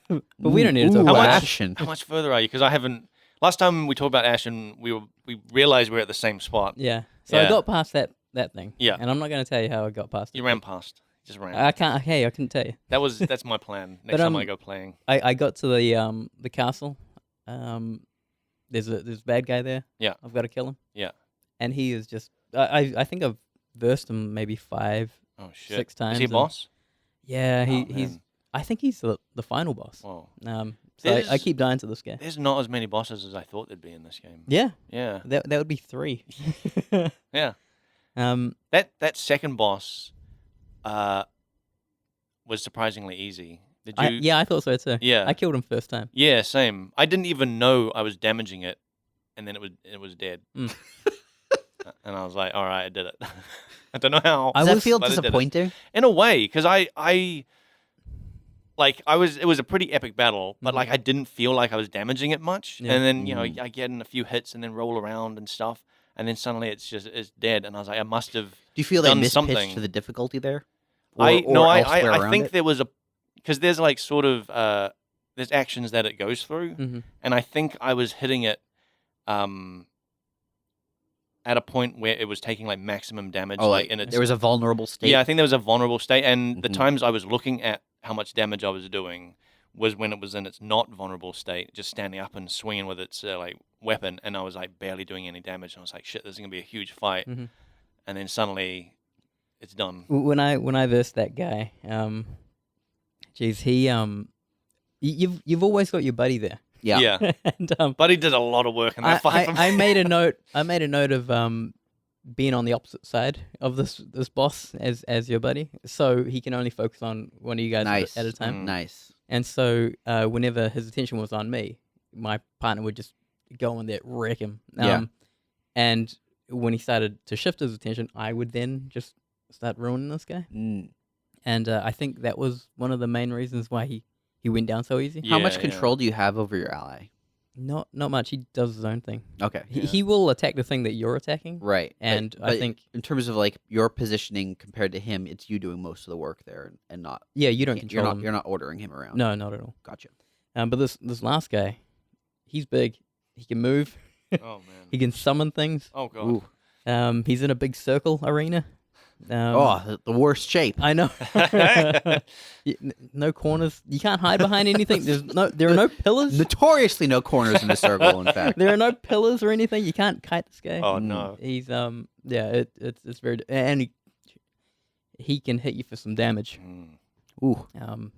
[SPEAKER 3] But we don't need to talk about
[SPEAKER 2] Ashen.
[SPEAKER 1] How much further are you? Because I haven't. Last time we talked about Ashen, we realized we were at the same spot.
[SPEAKER 3] Yeah. So I got past that thing.
[SPEAKER 1] Yeah.
[SPEAKER 3] And I'm not going to tell you how I got past it.
[SPEAKER 1] You ran past. Just ran.
[SPEAKER 3] I can't. Hey, I couldn't tell you.
[SPEAKER 1] That's my plan. Next time I go playing.
[SPEAKER 3] I got to the castle. There's a bad guy there.
[SPEAKER 1] Yeah.
[SPEAKER 3] I've got to kill him.
[SPEAKER 1] Yeah.
[SPEAKER 3] And he is just. I think I've versed him maybe 5, 6 times.
[SPEAKER 1] Is he a boss?
[SPEAKER 3] Yeah. He's.
[SPEAKER 1] Man.
[SPEAKER 3] I think he's the final boss.
[SPEAKER 1] Whoa.
[SPEAKER 3] So I keep dying to this guy.
[SPEAKER 1] There's not as many bosses as I thought there'd be in this game.
[SPEAKER 3] Yeah.
[SPEAKER 1] Yeah.
[SPEAKER 3] That would be 3.
[SPEAKER 1] Yeah. That second boss was surprisingly easy. Did you?
[SPEAKER 3] Yeah, I thought so too.
[SPEAKER 1] Yeah.
[SPEAKER 3] I killed him first time.
[SPEAKER 1] Yeah, same. I didn't even know I was damaging it, and then it was dead. And I was like, all right, I did it. I don't know how.
[SPEAKER 2] Does that feel disappointing?
[SPEAKER 1] In a way, because it was a pretty epic battle, but like I didn't feel like I was damaging it much.
[SPEAKER 3] Yeah.
[SPEAKER 1] And then I get in a few hits and then roll around and stuff, and then suddenly it's dead. And I was like, I must have.
[SPEAKER 2] Do you feel they
[SPEAKER 1] done
[SPEAKER 2] mispitched
[SPEAKER 1] something
[SPEAKER 2] to the difficulty there?
[SPEAKER 1] I
[SPEAKER 2] elsewhere
[SPEAKER 1] think
[SPEAKER 2] it?
[SPEAKER 1] there was because there's like sort of there's actions that it goes through, and I think I was hitting it at a point where it was taking like maximum damage.
[SPEAKER 2] There was a vulnerable state.
[SPEAKER 1] Yeah, I think there was a vulnerable state, and the times I was looking at how much damage I was doing was when it was in its not vulnerable state, just standing up and swinging with its like weapon, and I was like barely doing any damage. And I was like, shit, this is gonna be a huge fight, and then suddenly it's done.
[SPEAKER 3] When I versed that guy, he you've always got your buddy there.
[SPEAKER 1] Yeah.
[SPEAKER 3] And
[SPEAKER 1] Buddy did a lot of work in that fight.
[SPEAKER 3] I made a note. I made a note of being on the opposite side of this boss as your buddy, so he can only focus on one of you guys at a time.
[SPEAKER 2] Nice.
[SPEAKER 3] And so whenever his attention was on me, my partner would just go in there, wreck him. And when he started to shift his attention, I would then just start ruining this guy. And I think that was one of the main reasons why he went down so easy.
[SPEAKER 2] How much control do you have over your ally?
[SPEAKER 3] Not much. He does his own thing.
[SPEAKER 2] Okay.
[SPEAKER 3] He will attack the thing that you're attacking.
[SPEAKER 2] Right.
[SPEAKER 3] And
[SPEAKER 2] but
[SPEAKER 3] I think
[SPEAKER 2] in terms of like your positioning compared to him, it's you doing most of the work there and not.
[SPEAKER 3] Yeah, you don't control him.
[SPEAKER 2] You're not ordering him around.
[SPEAKER 3] No, not at all.
[SPEAKER 2] Gotcha.
[SPEAKER 3] But this last guy, he's big. He can move.
[SPEAKER 1] Oh man.
[SPEAKER 3] He can summon things.
[SPEAKER 1] Oh god.
[SPEAKER 3] He's in a big circle arena.
[SPEAKER 2] The worst shape.
[SPEAKER 3] I know. No corners. You can't hide behind anything. There are no pillars.
[SPEAKER 2] Notoriously no corners in the circle, in fact.
[SPEAKER 3] There are no pillars or anything. You can't kite this guy.
[SPEAKER 1] Oh no.
[SPEAKER 3] He's it's very and he can hit you for some damage.
[SPEAKER 2] Ooh.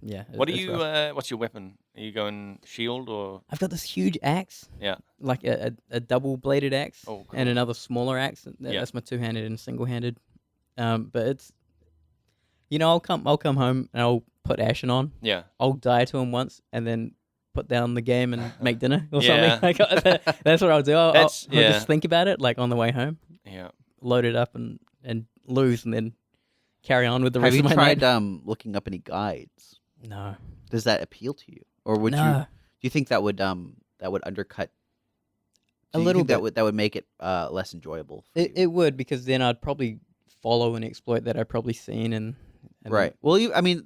[SPEAKER 3] Yeah.
[SPEAKER 1] What are
[SPEAKER 3] it's
[SPEAKER 1] you?
[SPEAKER 3] rough.
[SPEAKER 1] What's your weapon? Are you going shield or?
[SPEAKER 3] I've got this huge axe,
[SPEAKER 1] Yeah.
[SPEAKER 3] like a double bladed axe,
[SPEAKER 1] Oh, cool.
[SPEAKER 3] and another smaller axe.
[SPEAKER 1] Yeah.
[SPEAKER 3] That's my two-handed and single-handed. But it's, I'll come home and I'll put Ashen on.
[SPEAKER 1] Yeah.
[SPEAKER 3] I'll die to him once and then put down the game and make dinner or
[SPEAKER 1] Yeah.
[SPEAKER 3] something. Like, that's what I'll do. I'll
[SPEAKER 1] Yeah.
[SPEAKER 3] just think about it like on the way home,
[SPEAKER 1] Yeah.
[SPEAKER 3] load it up and lose, and then carry on with the
[SPEAKER 2] Have
[SPEAKER 3] rest
[SPEAKER 2] you
[SPEAKER 3] of my
[SPEAKER 2] tried
[SPEAKER 3] night.
[SPEAKER 2] looking up any guides?
[SPEAKER 3] No.
[SPEAKER 2] Does that appeal to you, or would you?
[SPEAKER 3] No.
[SPEAKER 2] Do you think that would undercut?
[SPEAKER 3] A
[SPEAKER 2] Do you
[SPEAKER 3] little
[SPEAKER 2] think
[SPEAKER 3] bit.
[SPEAKER 2] that would make it less enjoyable? For you?
[SPEAKER 3] It would, because then I'd probably follow an exploit that I've probably seen, and
[SPEAKER 2] Right. Well, even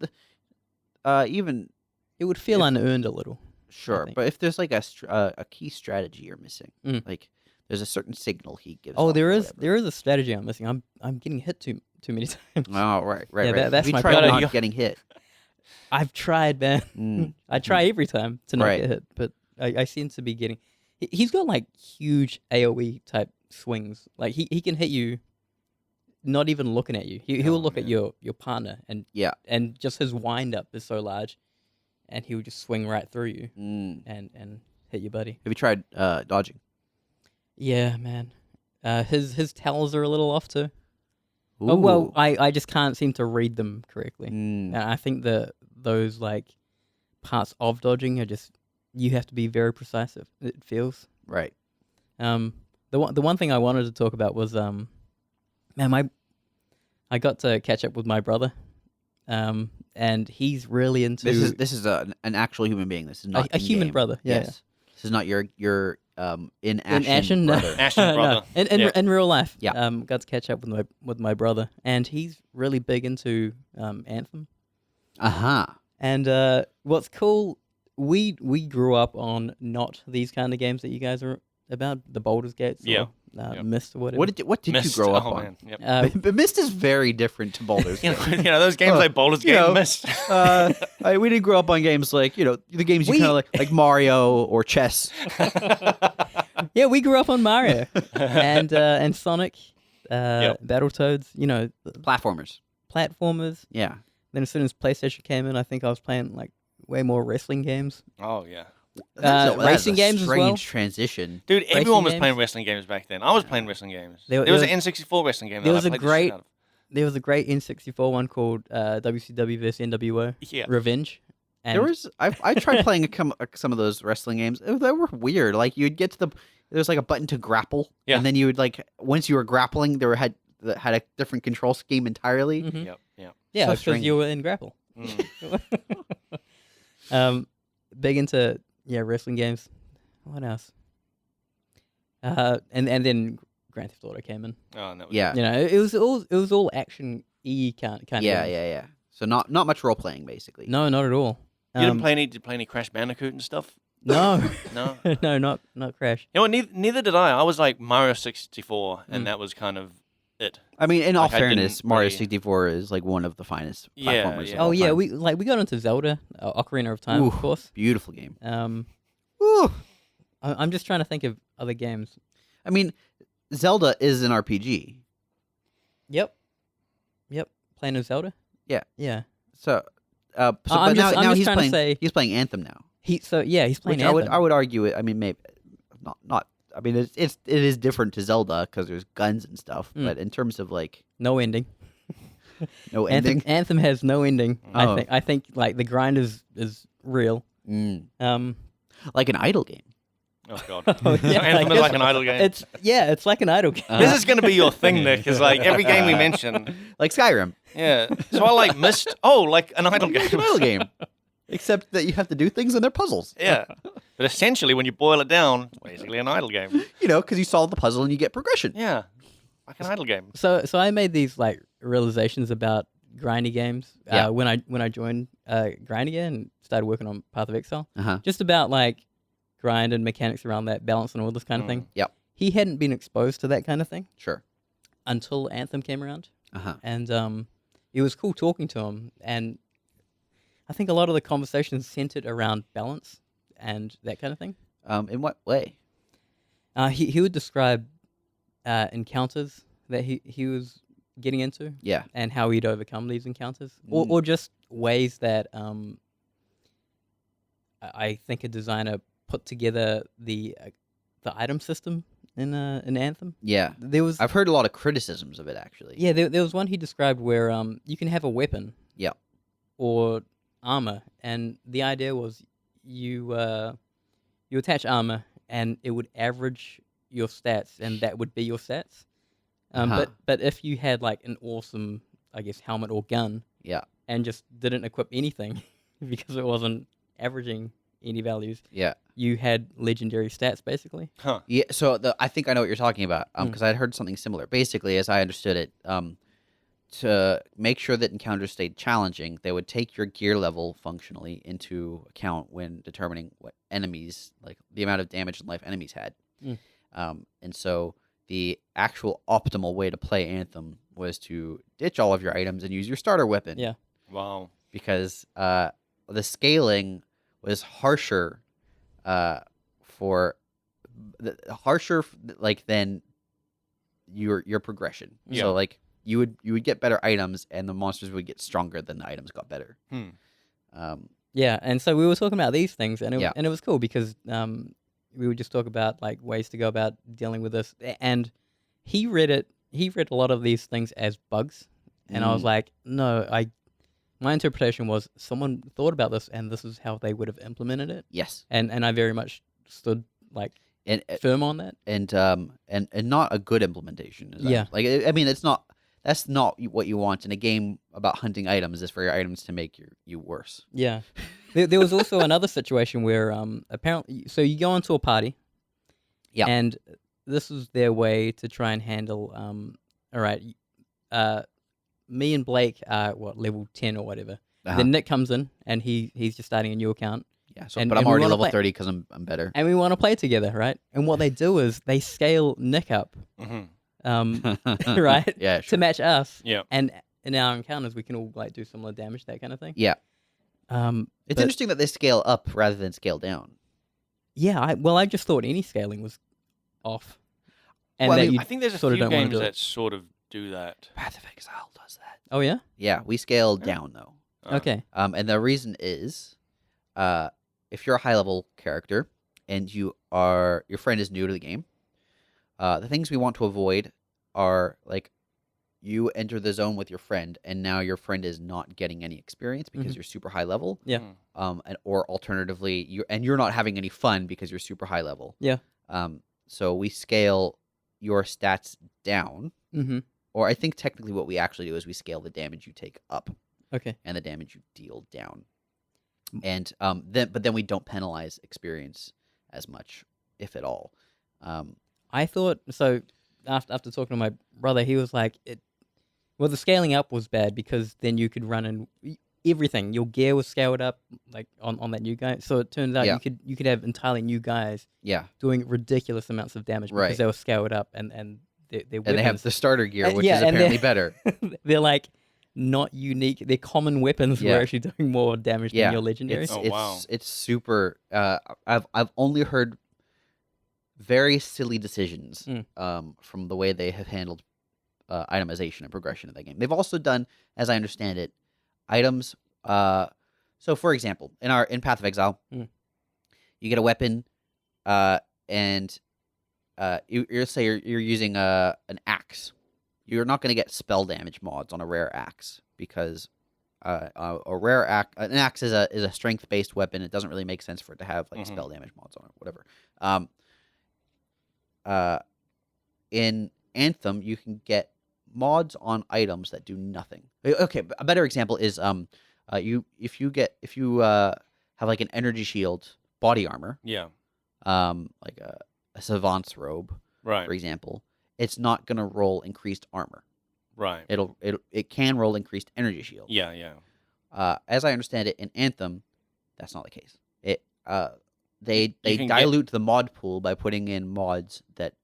[SPEAKER 3] it would feel unearned a little.
[SPEAKER 2] sure,
[SPEAKER 3] think.
[SPEAKER 2] but if there's like a key strategy you're missing,
[SPEAKER 3] Mm.
[SPEAKER 2] like there's a certain signal he gives.
[SPEAKER 3] Oh,
[SPEAKER 2] off
[SPEAKER 3] there
[SPEAKER 2] or
[SPEAKER 3] is
[SPEAKER 2] whatever.
[SPEAKER 3] there is a strategy I'm missing. I'm getting hit too many times.
[SPEAKER 2] Oh, right.
[SPEAKER 3] Yeah, that's
[SPEAKER 2] we
[SPEAKER 3] my
[SPEAKER 2] tried
[SPEAKER 3] problem.
[SPEAKER 2] not getting hit.
[SPEAKER 3] I've tried, man.
[SPEAKER 2] Mm.
[SPEAKER 3] I try every time to not
[SPEAKER 2] Right.
[SPEAKER 3] get hit, but I seem to be getting. He's got like huge AOE type swings. Like he can hit you, not even looking at you. He'll
[SPEAKER 1] Oh,
[SPEAKER 3] look at
[SPEAKER 1] man.
[SPEAKER 3] your partner, and
[SPEAKER 2] Yeah.
[SPEAKER 3] and just his wind up is so large, and he'll just swing right through you
[SPEAKER 2] Mm.
[SPEAKER 3] and hit your buddy.
[SPEAKER 2] Have you tried dodging?
[SPEAKER 3] Yeah, man. His tells are a little off too. Oh well,
[SPEAKER 2] Ooh.
[SPEAKER 3] I just can't seem to read them correctly.
[SPEAKER 2] Mm.
[SPEAKER 3] And I think those like parts of dodging are just, you have to be very precise. It feels.
[SPEAKER 2] Right.
[SPEAKER 3] The one thing I wanted to talk about was man, I got to catch up with my brother, and he's really into
[SPEAKER 2] This is an actual human being. This is not
[SPEAKER 3] a human
[SPEAKER 2] in-game.
[SPEAKER 3] brother. Yeah,
[SPEAKER 2] Yes. This is not your in Ashen,
[SPEAKER 3] in Ashen, no.
[SPEAKER 2] brother.
[SPEAKER 1] Ashen brother.
[SPEAKER 3] No.
[SPEAKER 1] Yeah.
[SPEAKER 3] In real life,
[SPEAKER 2] Yeah.
[SPEAKER 3] got to catch up with my brother, and he's really big into Anthem.
[SPEAKER 2] Uh-huh.
[SPEAKER 3] And what's cool, we grew up on not these kind of games that you guys are about, the Baldur's Gates,
[SPEAKER 1] Yeah.
[SPEAKER 3] or
[SPEAKER 1] Yeah.
[SPEAKER 3] Myst or whatever.
[SPEAKER 2] What did you
[SPEAKER 1] Mist.
[SPEAKER 2] grow up
[SPEAKER 1] Oh,
[SPEAKER 2] on?
[SPEAKER 1] man. Yep.
[SPEAKER 2] But Myst is very different to Baldur's
[SPEAKER 1] You
[SPEAKER 2] Gate.
[SPEAKER 1] know those games like Baldur's
[SPEAKER 2] you
[SPEAKER 1] Gate
[SPEAKER 2] know,
[SPEAKER 1] and Mist.
[SPEAKER 2] We didn't grow up on games like the games you
[SPEAKER 3] We-
[SPEAKER 2] kind of like Mario or chess.
[SPEAKER 3] Yeah, we grew up on Mario and Sonic,
[SPEAKER 1] Yep.
[SPEAKER 3] Battletoads,
[SPEAKER 2] Platformers.
[SPEAKER 3] platformers.
[SPEAKER 2] Yeah.
[SPEAKER 3] Then as soon as PlayStation came in, I think I was playing like way more wrestling games.
[SPEAKER 1] Oh yeah,
[SPEAKER 2] That's
[SPEAKER 3] Racing games as well.
[SPEAKER 2] strange transition.
[SPEAKER 1] dude.
[SPEAKER 3] Racing
[SPEAKER 1] Everyone was
[SPEAKER 3] games?
[SPEAKER 1] playing wrestling games back then. I was playing wrestling games.
[SPEAKER 3] There
[SPEAKER 1] There was
[SPEAKER 3] was-
[SPEAKER 1] an N64 wrestling game.
[SPEAKER 3] there
[SPEAKER 1] that
[SPEAKER 3] was
[SPEAKER 1] I
[SPEAKER 3] a
[SPEAKER 1] played the
[SPEAKER 3] great-
[SPEAKER 1] shit out of.
[SPEAKER 3] There was a great N64 one called WCW vs NWO
[SPEAKER 1] Yeah.
[SPEAKER 3] Revenge. And
[SPEAKER 2] There was I tried playing some of those wrestling games. They were weird. Like you'd get to there was like a button to grapple,
[SPEAKER 1] Yeah.
[SPEAKER 2] and then you would like once you were grappling, had a different control scheme entirely.
[SPEAKER 3] Mhm.
[SPEAKER 1] Yep. Yep.
[SPEAKER 3] Yeah,
[SPEAKER 2] So
[SPEAKER 3] because
[SPEAKER 2] strange.
[SPEAKER 3] you were in grapple.
[SPEAKER 1] Mm.
[SPEAKER 3] Big into wrestling games. What else? And then Grand Theft Auto came in.
[SPEAKER 1] Oh, and that was
[SPEAKER 2] Yeah.
[SPEAKER 3] It was all action kind of.
[SPEAKER 2] Yeah,
[SPEAKER 3] games.
[SPEAKER 2] yeah. So not much role playing basically.
[SPEAKER 3] No, not at all.
[SPEAKER 1] You didn't play any? Did you play any Crash Bandicoot and stuff?
[SPEAKER 3] No,
[SPEAKER 1] No.
[SPEAKER 3] no, not Crash.
[SPEAKER 1] You know what? Neither did I. I was like Mario 64, and that was kind of it.
[SPEAKER 2] I mean, in all
[SPEAKER 1] Like, I didn't
[SPEAKER 2] fairness, Mario
[SPEAKER 1] really-
[SPEAKER 2] 64 is like one of the finest
[SPEAKER 1] Yeah,
[SPEAKER 2] platformers.
[SPEAKER 1] yeah.
[SPEAKER 2] Of
[SPEAKER 3] Oh
[SPEAKER 2] all
[SPEAKER 3] yeah,
[SPEAKER 2] time.
[SPEAKER 3] we got into Zelda, Ocarina of Time,
[SPEAKER 2] Ooh.
[SPEAKER 3] of course.
[SPEAKER 2] Beautiful game.
[SPEAKER 3] I'm just trying to think of other games.
[SPEAKER 2] I mean, Zelda is an RPG.
[SPEAKER 3] Yep. Playing of Zelda.
[SPEAKER 2] Yeah.
[SPEAKER 3] Yeah.
[SPEAKER 2] So,
[SPEAKER 3] I'm
[SPEAKER 2] but
[SPEAKER 3] just-
[SPEAKER 2] now
[SPEAKER 3] I'm just
[SPEAKER 2] he's
[SPEAKER 3] trying to
[SPEAKER 2] playing.
[SPEAKER 3] say-
[SPEAKER 2] He's playing Anthem now,
[SPEAKER 3] He's playing
[SPEAKER 2] which
[SPEAKER 3] Anthem.
[SPEAKER 2] I would argue it. I mean, maybe not. I mean, it is different to Zelda because there's guns and stuff.
[SPEAKER 3] Mm.
[SPEAKER 2] But in terms of like
[SPEAKER 3] No ending.
[SPEAKER 2] no ending,
[SPEAKER 3] Anthem has no ending.
[SPEAKER 2] Oh.
[SPEAKER 3] I think like the grind is real.
[SPEAKER 2] Mm. Like an idle game.
[SPEAKER 1] Oh god.
[SPEAKER 3] Oh,
[SPEAKER 1] So
[SPEAKER 3] yeah, I
[SPEAKER 1] Anthem is
[SPEAKER 3] guess
[SPEAKER 1] like an idle game.
[SPEAKER 3] it's like an idle game.
[SPEAKER 1] This is going to be your thing, Nick. Is like every game we mention.
[SPEAKER 2] Like Skyrim.
[SPEAKER 1] Yeah. So I like Mist. Oh, like an idle
[SPEAKER 2] Like
[SPEAKER 1] game.
[SPEAKER 2] an idle game. Except that you have to do things and they're puzzles.
[SPEAKER 1] Yeah. But essentially, when you boil it down, it's basically an idle game.
[SPEAKER 2] Because you solve the puzzle and you get progression.
[SPEAKER 1] Yeah. Like an idle game.
[SPEAKER 3] So I made these like realizations about grindy games
[SPEAKER 2] Yeah.
[SPEAKER 3] when I joined Grindy and started working on Path of Exile.
[SPEAKER 2] Uh-huh.
[SPEAKER 3] Just about like grind and mechanics around that, balance and all this kind of thing.
[SPEAKER 2] Yep.
[SPEAKER 3] He hadn't been exposed to that kind of thing
[SPEAKER 2] Sure.
[SPEAKER 3] until Anthem came around,
[SPEAKER 2] Uh-huh.
[SPEAKER 3] and it was cool talking to him. And I think a lot of the conversations centered around balance and that kind of thing.
[SPEAKER 2] In what way?
[SPEAKER 3] He would describe encounters that he was getting into,
[SPEAKER 2] Yeah.
[SPEAKER 3] and how he'd overcome these encounters,
[SPEAKER 2] Mm.
[SPEAKER 3] or just ways that I think a designer put together the item system in Anthem.
[SPEAKER 2] Yeah.
[SPEAKER 3] There was
[SPEAKER 2] I've heard a lot of criticisms of it, actually.
[SPEAKER 3] yeah, there was one he described where you can have a weapon
[SPEAKER 2] Yeah.
[SPEAKER 3] or armor, and the idea was you you attach armor and it would average your stats, and that would be your stats.
[SPEAKER 2] Uh-huh.
[SPEAKER 3] But if you had like an awesome, I guess, helmet or gun,
[SPEAKER 2] Yeah.
[SPEAKER 3] and just didn't equip anything because it wasn't averaging any values,
[SPEAKER 2] Yeah.
[SPEAKER 3] you had legendary stats basically.
[SPEAKER 1] Huh.
[SPEAKER 2] Yeah, so I think I know what you're talking about,
[SPEAKER 3] Mm.
[SPEAKER 2] because I'd heard something similar. Basically, as I understood it, to make sure that encounters stayed challenging, they would take your gear level functionally into account when determining what enemies, like the amount of damage and life enemies had.
[SPEAKER 3] Mm.
[SPEAKER 2] And so the actual optimal way to play Anthem was to ditch all of your items and use your starter weapon.
[SPEAKER 3] Yeah.
[SPEAKER 1] Wow.
[SPEAKER 2] Because the scaling was harsher like than your progression.
[SPEAKER 1] Yeah.
[SPEAKER 2] So like you would get better items, and the monsters would get stronger than the items got better.
[SPEAKER 3] Yeah, and so we were talking about these things, and
[SPEAKER 2] Yeah.
[SPEAKER 3] it was cool because we would just talk about like ways to go about dealing with this, and he read a lot of these things as bugs, and I was
[SPEAKER 2] Mm.
[SPEAKER 3] like, no, my interpretation was someone thought about this, and this is how they would have implemented it,
[SPEAKER 2] Yes,
[SPEAKER 3] and I very much stood like
[SPEAKER 2] and
[SPEAKER 3] firm on that.
[SPEAKER 2] and not a good implementation.
[SPEAKER 3] Yeah.
[SPEAKER 2] I mean, it's not. That's not what you want in a game about hunting items. Is for your items to make you worse.
[SPEAKER 3] Yeah. There was also another situation where apparently, so you go into a party.
[SPEAKER 2] Yeah.
[SPEAKER 3] And this is their way to try and handle all right, me and Blake are level 10 or whatever.
[SPEAKER 2] Uh-huh.
[SPEAKER 3] Then Nick comes in and he's just starting a new account.
[SPEAKER 2] Yeah. So,
[SPEAKER 3] and-
[SPEAKER 2] but
[SPEAKER 3] and
[SPEAKER 2] I'm
[SPEAKER 3] we
[SPEAKER 2] already
[SPEAKER 3] wanna
[SPEAKER 2] level
[SPEAKER 3] play-
[SPEAKER 2] 30 because I'm better.
[SPEAKER 3] And we want to play together, right? And what they do is they scale Nick up,
[SPEAKER 1] Mm-hmm.
[SPEAKER 3] right?
[SPEAKER 2] Yeah.
[SPEAKER 3] To
[SPEAKER 2] Sure.
[SPEAKER 3] match us.
[SPEAKER 1] Yeah.
[SPEAKER 3] And in our encounters we can all like do similar damage, that kind of thing.
[SPEAKER 2] Yeah.
[SPEAKER 3] It's
[SPEAKER 2] It's interesting that they scale up rather than scale down.
[SPEAKER 3] Yeah, I just thought any scaling was off. And
[SPEAKER 2] Well, I
[SPEAKER 3] that
[SPEAKER 2] mean,
[SPEAKER 3] you
[SPEAKER 1] I think there's a
[SPEAKER 3] sort of
[SPEAKER 1] few
[SPEAKER 3] don't wanna
[SPEAKER 1] games
[SPEAKER 3] do it.
[SPEAKER 1] that sort of do that.
[SPEAKER 2] Path of Exile does that.
[SPEAKER 3] Oh yeah?
[SPEAKER 2] Yeah, we scale
[SPEAKER 1] Yeah.
[SPEAKER 2] down though.
[SPEAKER 3] Okay.
[SPEAKER 2] And the reason is, if you're a high level character and your friend is new to the game, the things we want to avoid are like you enter the zone with your friend, and now your friend is not getting any experience because
[SPEAKER 3] Mhm.
[SPEAKER 2] you're super high level.
[SPEAKER 3] Yeah.
[SPEAKER 2] Or alternatively, you're not having any fun because you're super high level.
[SPEAKER 3] Yeah.
[SPEAKER 2] So we scale your stats down,
[SPEAKER 3] Mm-hmm.
[SPEAKER 2] or I think technically what we actually do is we scale the damage you take up
[SPEAKER 3] Okay.
[SPEAKER 2] and the damage you deal down. And then we don't penalize experience as much, if at all.
[SPEAKER 3] I thought so. After talking to my brother, he was like, the scaling up was bad because then you could run in everything. Your gear was scaled up, like on that new guy. So it turns out
[SPEAKER 2] Yeah.
[SPEAKER 3] you could have entirely new guys
[SPEAKER 2] Yeah,
[SPEAKER 3] doing ridiculous amounts of damage because
[SPEAKER 2] Right.
[SPEAKER 3] they were scaled up and their
[SPEAKER 2] and they have
[SPEAKER 3] weapons,
[SPEAKER 2] the starter gear,
[SPEAKER 3] And-
[SPEAKER 2] which
[SPEAKER 3] yeah,
[SPEAKER 2] is
[SPEAKER 3] and
[SPEAKER 2] apparently
[SPEAKER 3] they're-
[SPEAKER 2] better.
[SPEAKER 3] they're like not unique. They're common weapons.
[SPEAKER 2] Yeah.
[SPEAKER 3] Were actually doing more damage
[SPEAKER 2] Yeah,
[SPEAKER 3] than your legendary.
[SPEAKER 2] It's
[SPEAKER 1] Oh,
[SPEAKER 2] it's
[SPEAKER 1] wow.
[SPEAKER 2] it's super. I've only heard very silly decisions from the way they have handled itemization and progression of that game. They've also done, as I understand it, items. So, for example, in Path of Exile,
[SPEAKER 3] Mm.
[SPEAKER 2] you get a weapon, and you're using an axe. You're not going to get spell damage mods on a rare axe because a rare axe, an axe is a strength based weapon. It doesn't really make sense for it to have like
[SPEAKER 1] Mhm.
[SPEAKER 2] spell damage mods on it, whatever. In Anthem, you can get mods on items that do nothing. Okay, a better example is if you have like an energy shield body armor,
[SPEAKER 1] Yeah.
[SPEAKER 2] like a savant's robe,
[SPEAKER 1] Right.
[SPEAKER 2] for example, it's not gonna roll increased armor.
[SPEAKER 1] Right.
[SPEAKER 2] It can roll increased energy shield.
[SPEAKER 1] Yeah. Yeah.
[SPEAKER 2] As I understand it, in Anthem, that's not the case. They
[SPEAKER 1] You can get-
[SPEAKER 2] dilute the mod pool by putting in mods that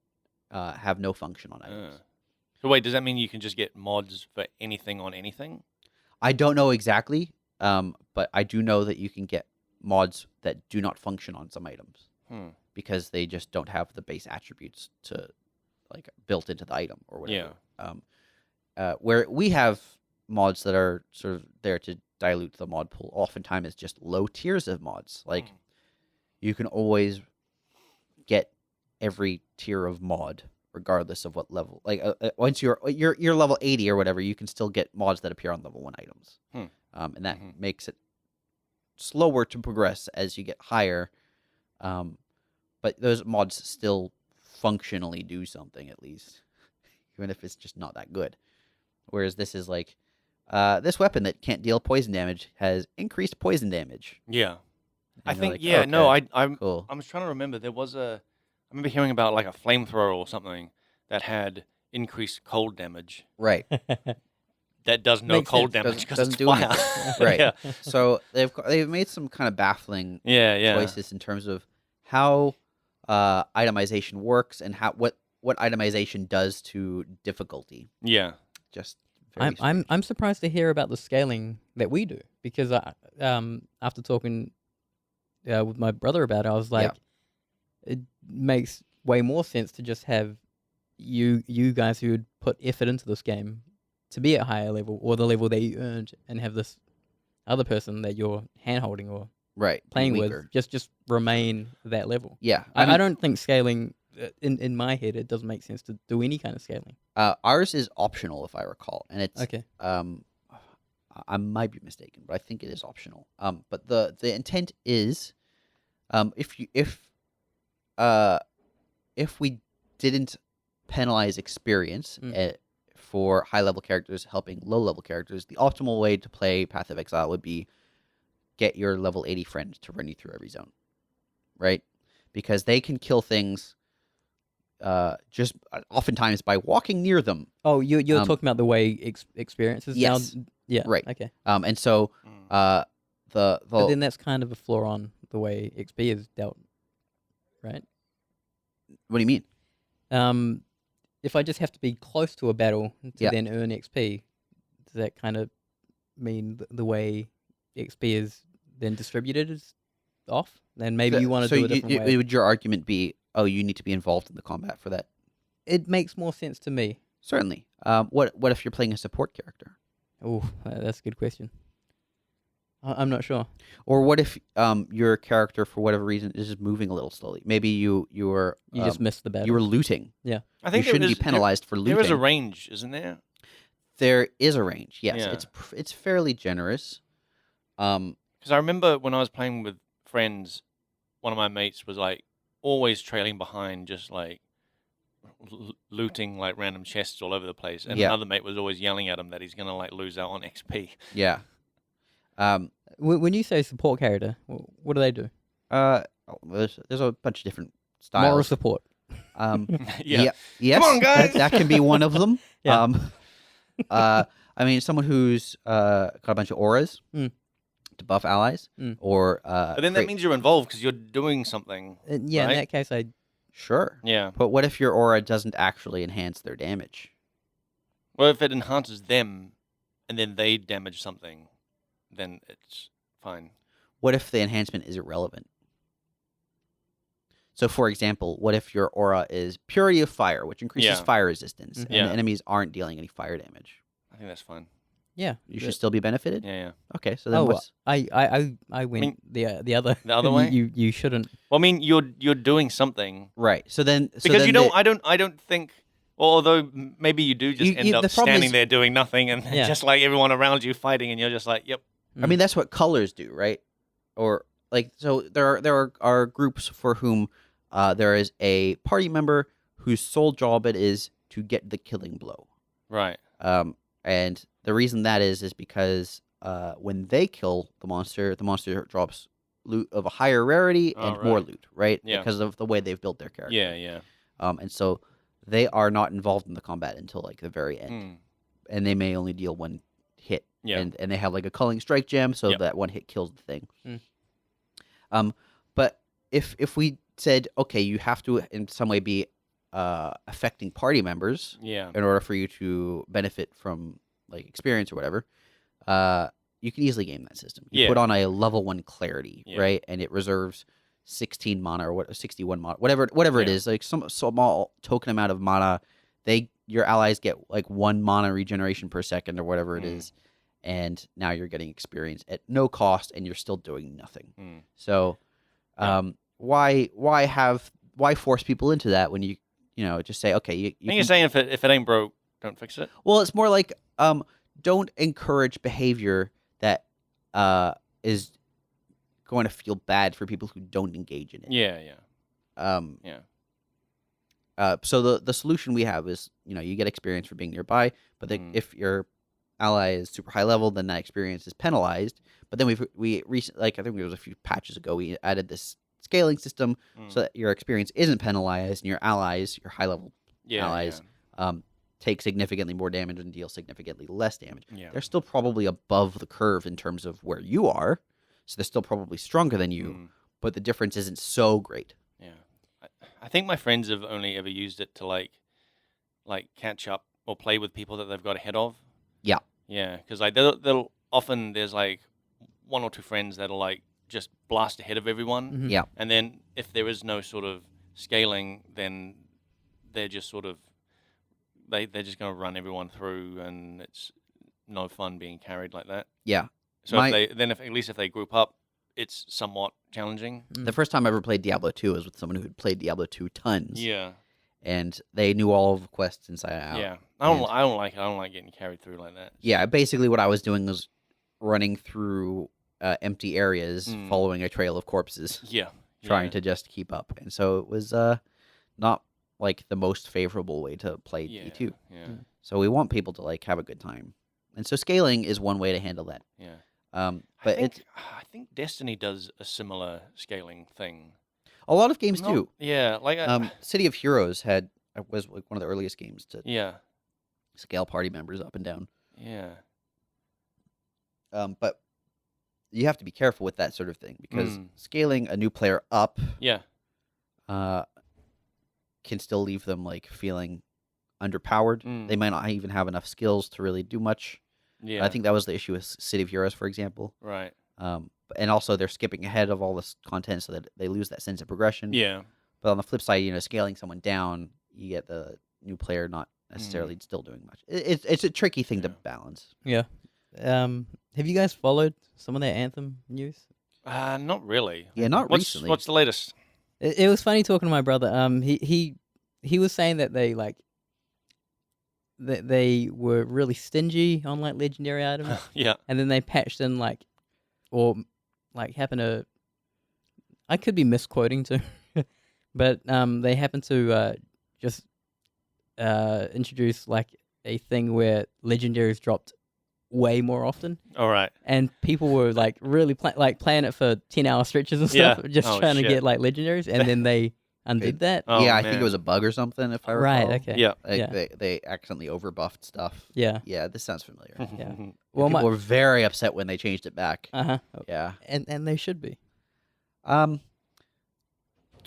[SPEAKER 2] have no function on items.
[SPEAKER 1] So wait, does that mean you can just get mods for anything on anything?
[SPEAKER 2] I don't know exactly, but I do know that you can get mods that do not function on some items because they just don't have the base attributes to like built into the item or whatever. where we have mods that are sort of there to dilute the mod pool. Oftentimes, it's just low tiers of mods. Like you can always get every tier of mod, regardless of what level. Like once you're level 80 or whatever, you can still get mods that appear on level 1 items, and that makes it slower to progress as you get higher. But those mods still functionally do something, at least, even if it's just not that good. Whereas this is like, this weapon that can't deal poison damage has increased poison damage.
[SPEAKER 1] Yeah. I
[SPEAKER 2] And you're
[SPEAKER 1] think,
[SPEAKER 2] like,
[SPEAKER 1] yeah,
[SPEAKER 2] okay,
[SPEAKER 1] no, I'm
[SPEAKER 2] cool.
[SPEAKER 1] I was trying to remember. I remember hearing about like a flamethrower or something that had increased cold damage.
[SPEAKER 2] Right.
[SPEAKER 1] That does no
[SPEAKER 3] Makes
[SPEAKER 1] cold
[SPEAKER 3] sense.
[SPEAKER 1] damage because
[SPEAKER 2] Doesn't
[SPEAKER 1] it's
[SPEAKER 2] do
[SPEAKER 1] fire.
[SPEAKER 2] anything. Right.
[SPEAKER 1] Yeah.
[SPEAKER 2] So they've made some kind of baffling
[SPEAKER 1] Yeah.
[SPEAKER 2] choices in terms of how itemization works and what itemization does to difficulty.
[SPEAKER 1] Yeah.
[SPEAKER 2] Just very
[SPEAKER 3] I'm surprised to hear about the scaling that we do, because after talking with my brother about it, I was like, it makes way more sense to just have you guys who would put effort into this game to be at a higher level, or the level that you earned, and have this other person that you're hand holding or
[SPEAKER 2] right
[SPEAKER 3] playing
[SPEAKER 2] weaker.
[SPEAKER 3] with just remain that level.
[SPEAKER 2] Yeah,
[SPEAKER 3] I don't think scaling in my head, it doesn't make sense to do any kind of scaling.
[SPEAKER 2] Ours is optional, if I recall, and it's
[SPEAKER 3] Okay.
[SPEAKER 2] I might be mistaken, but I think it is optional. But the intent is, if we didn't penalize experience for high level characters helping low level characters, the optimal way to play Path of Exile would be get your level 80 friend to run you through every zone, right? Because they can kill things just oftentimes by walking near them.
[SPEAKER 3] Oh, you're talking about the way experiences
[SPEAKER 2] yes.
[SPEAKER 3] now? Yeah.
[SPEAKER 2] Right.
[SPEAKER 3] Okay.
[SPEAKER 2] And so
[SPEAKER 3] But then that's kind of a flaw on the way XP is dealt, right?
[SPEAKER 2] what do you mean?
[SPEAKER 3] If I just have to be close to a battle to
[SPEAKER 2] Yeah.
[SPEAKER 3] then earn XP, does that kind of mean the way XP is then distributed is off? Then maybe you want to do a different way.
[SPEAKER 2] Would your argument be, oh, you need to be involved in the combat for that?
[SPEAKER 3] It makes more sense to me.
[SPEAKER 2] Certainly. What if you're playing a support character?
[SPEAKER 3] Oh, that's a good question. I'm not sure.
[SPEAKER 2] Or what if your character, for whatever reason, is just moving a little slowly? Maybe you
[SPEAKER 3] just missed the battle.
[SPEAKER 2] You were looting.
[SPEAKER 3] Yeah.
[SPEAKER 1] I think
[SPEAKER 2] you shouldn't be penalized for looting.
[SPEAKER 1] There is a range, isn't there?
[SPEAKER 2] There is a range. Yes,
[SPEAKER 1] Yeah.
[SPEAKER 2] it's fairly generous.
[SPEAKER 1] Because I remember when I was playing with friends, one of my mates was like always trailing behind, just like looting like random chests all over the place, and
[SPEAKER 2] Yeah.
[SPEAKER 1] another mate was always yelling at him that he's gonna like lose out on XP.
[SPEAKER 2] Yeah.
[SPEAKER 3] When you say support character, what do they do?
[SPEAKER 2] There's a bunch of different styles.
[SPEAKER 3] Moral support.
[SPEAKER 1] Yeah.
[SPEAKER 2] Yes,
[SPEAKER 1] Come on, guys.
[SPEAKER 2] That can be one of them.
[SPEAKER 3] Yeah.
[SPEAKER 2] I mean, someone who's got a bunch of auras to buff allies, or
[SPEAKER 1] But then that means you're involved because you're doing something.
[SPEAKER 3] Yeah,
[SPEAKER 1] right?
[SPEAKER 3] in that case,
[SPEAKER 2] sure.
[SPEAKER 1] Yeah.
[SPEAKER 2] But what if your aura doesn't actually enhance their damage?
[SPEAKER 1] Well, if it enhances them, and then they damage something, then it's fine.
[SPEAKER 2] What if the enhancement is irrelevant? So, for example, what if your aura is Purity of Fire, which increases
[SPEAKER 1] Yeah.
[SPEAKER 2] fire resistance, and
[SPEAKER 1] Yeah.
[SPEAKER 2] the enemies aren't dealing any fire damage?
[SPEAKER 1] I think that's fine.
[SPEAKER 3] yeah.
[SPEAKER 2] You should still be benefited?
[SPEAKER 1] Yeah.
[SPEAKER 2] Okay, so then what's...
[SPEAKER 3] I went
[SPEAKER 1] mean,
[SPEAKER 3] the other
[SPEAKER 1] the other way?
[SPEAKER 3] You shouldn't.
[SPEAKER 1] Well, I mean, you're doing something
[SPEAKER 2] Right, so then...
[SPEAKER 1] because you don't. I don't think. Well, although maybe you do just
[SPEAKER 2] You-
[SPEAKER 1] end up
[SPEAKER 2] the problem
[SPEAKER 1] standing
[SPEAKER 2] is-
[SPEAKER 1] there doing nothing, and
[SPEAKER 3] Yeah.
[SPEAKER 1] just like everyone around you fighting, and you're just like, yep.
[SPEAKER 2] I mean, that's what colors do, right? Or like, so there are groups for whom there is a party member whose sole job it is to get the killing blow.
[SPEAKER 1] Right.
[SPEAKER 2] And the reason that is because when they kill the monster drops loot of a higher rarity and more
[SPEAKER 1] right.
[SPEAKER 2] loot, right?
[SPEAKER 1] Yeah.
[SPEAKER 2] Because of the way they've built their character.
[SPEAKER 1] Yeah.
[SPEAKER 2] And so they are not involved in the combat until like the very end,
[SPEAKER 1] Mm.
[SPEAKER 2] and they may only deal one hit.
[SPEAKER 1] Yeah.
[SPEAKER 2] And they have like a culling strike gem, so
[SPEAKER 1] Yep.
[SPEAKER 2] that one hit kills the thing.
[SPEAKER 3] Mm.
[SPEAKER 2] But if we said, okay, you have to in some way be affecting party members
[SPEAKER 1] Yeah.
[SPEAKER 2] in order for you to benefit from like experience or whatever, you can easily game that system. You
[SPEAKER 1] Yeah.
[SPEAKER 2] put on a level 1 clarity,
[SPEAKER 1] Yeah.
[SPEAKER 2] right, and it reserves 16 mana or 61 mana, whatever it
[SPEAKER 1] Yeah.
[SPEAKER 2] is, like some small token amount of mana. They your allies get like 1 mana regeneration per second or whatever it is, and now you're getting experience at no cost, and you're still doing nothing. So, why force people into that when you just say, okay, you
[SPEAKER 1] you're saying if it ain't broke, don't fix it.
[SPEAKER 2] Well, it's more like don't encourage behavior that is going to feel bad for people who don't engage in it. So the solution we have is, you get experience for being nearby, but if your ally is super high level, then that experience is penalized. But then we recently, like I think it was a few patches ago, we added this scaling system so that your experience isn't penalized, and your allies, your high level allies, take significantly more damage and deal significantly less damage. They're still probably above the curve in terms of where you are, so they're still probably stronger than you, but the difference isn't so great.
[SPEAKER 1] I think my friends have only ever used it to like catch up or play with people that they've got ahead of. Yeah, because like they'll often there's like 1 or 2 friends that'll like just blast ahead of everyone. And then if there is no sort of scaling, then they're just sort of they're just going to run everyone through, and it's no fun being carried like that. So at least if they group up, it's somewhat challenging.
[SPEAKER 2] The first time I ever played Diablo II was with someone who had played Diablo II tons.
[SPEAKER 1] Yeah.
[SPEAKER 2] And they knew all of the quests inside out.
[SPEAKER 1] Yeah. I don't like it. I don't like getting carried through like that.
[SPEAKER 2] Yeah, basically what I was doing was running through empty areas, following a trail of corpses. Trying to just keep up. And so it was not like the most favorable way to play D2. So we want people to like have a good time. And so scaling is one way to handle that. But
[SPEAKER 1] I think Destiny does a similar scaling thing.
[SPEAKER 2] A lot of games do.
[SPEAKER 1] Yeah, like
[SPEAKER 2] City of Heroes was like one of the earliest games to scale party members up and down. But you have to be careful with that sort of thing, because scaling a new player up can still leave them like feeling underpowered. They might not even have enough skills to really do much. I think that was the issue with City of Heroes, for example.
[SPEAKER 1] Right.
[SPEAKER 2] And also they're skipping ahead of all this content so that they lose that sense of progression. But on the flip side, scaling someone down, you get the new player not necessarily still doing much. It's a tricky thing to balance.
[SPEAKER 3] Have you guys followed some of their Anthem news?
[SPEAKER 1] Not really.
[SPEAKER 2] Yeah, not recently.
[SPEAKER 1] What's the latest?
[SPEAKER 3] It was funny talking to my brother. He was saying that they were really stingy on like legendary items. And then they patched in happened to, I could be misquoting too, but they happened to just introduce like a thing where legendaries dropped way more often.
[SPEAKER 1] All right.
[SPEAKER 3] And people were like really playing it for 10-hour stretches and stuff, just trying to get like legendaries, and then they undid that.
[SPEAKER 2] I think it was a bug or something, if I recall.
[SPEAKER 3] Right, okay.
[SPEAKER 2] They accidentally overbuffed stuff.
[SPEAKER 3] Yeah,
[SPEAKER 2] this sounds familiar.
[SPEAKER 3] Well,
[SPEAKER 2] people were very upset when they changed it back.
[SPEAKER 3] Yeah. And they should be.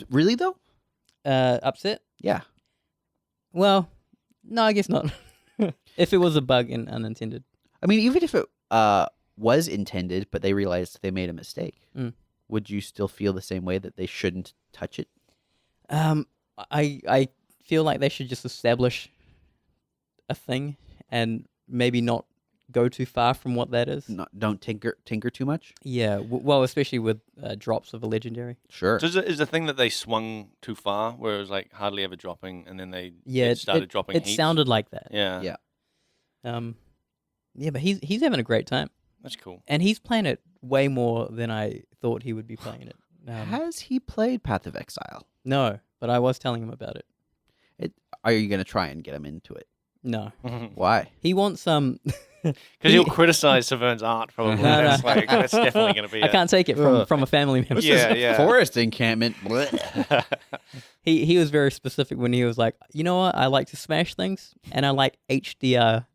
[SPEAKER 2] Really though?
[SPEAKER 3] Upset?
[SPEAKER 2] Yeah.
[SPEAKER 3] Well, no, I guess not. If it was a bug and unintended.
[SPEAKER 2] I mean, even if it was intended, but they realized they made a mistake, would you still feel the same way that they shouldn't touch it?
[SPEAKER 3] I feel like they should just establish a thing and maybe not go too far from what that is.
[SPEAKER 2] Don't tinker too much?
[SPEAKER 3] Yeah, well, especially with drops of a legendary.
[SPEAKER 2] Sure.
[SPEAKER 1] So is the thing that they swung too far, where it was like hardly ever dropping, and then they started dropping
[SPEAKER 3] It
[SPEAKER 1] heaps?
[SPEAKER 3] sounded like that.
[SPEAKER 1] Yeah.
[SPEAKER 3] Yeah, but he's having a great time.
[SPEAKER 1] That's cool.
[SPEAKER 3] And he's playing it way more than I thought he would be playing it.
[SPEAKER 2] Has he played Path of Exile?
[SPEAKER 3] No, but I was telling him about it.
[SPEAKER 2] Are you going to try and get him into it?
[SPEAKER 3] No.
[SPEAKER 2] Why?
[SPEAKER 3] He wants some...
[SPEAKER 1] Because he'll criticize Saveun's art, probably.
[SPEAKER 3] No.
[SPEAKER 1] That's definitely going to be
[SPEAKER 3] I can't take it from a family member.
[SPEAKER 2] Forest encampment.
[SPEAKER 3] He was very specific when he was like, you know what? I like to smash things, and I like HDR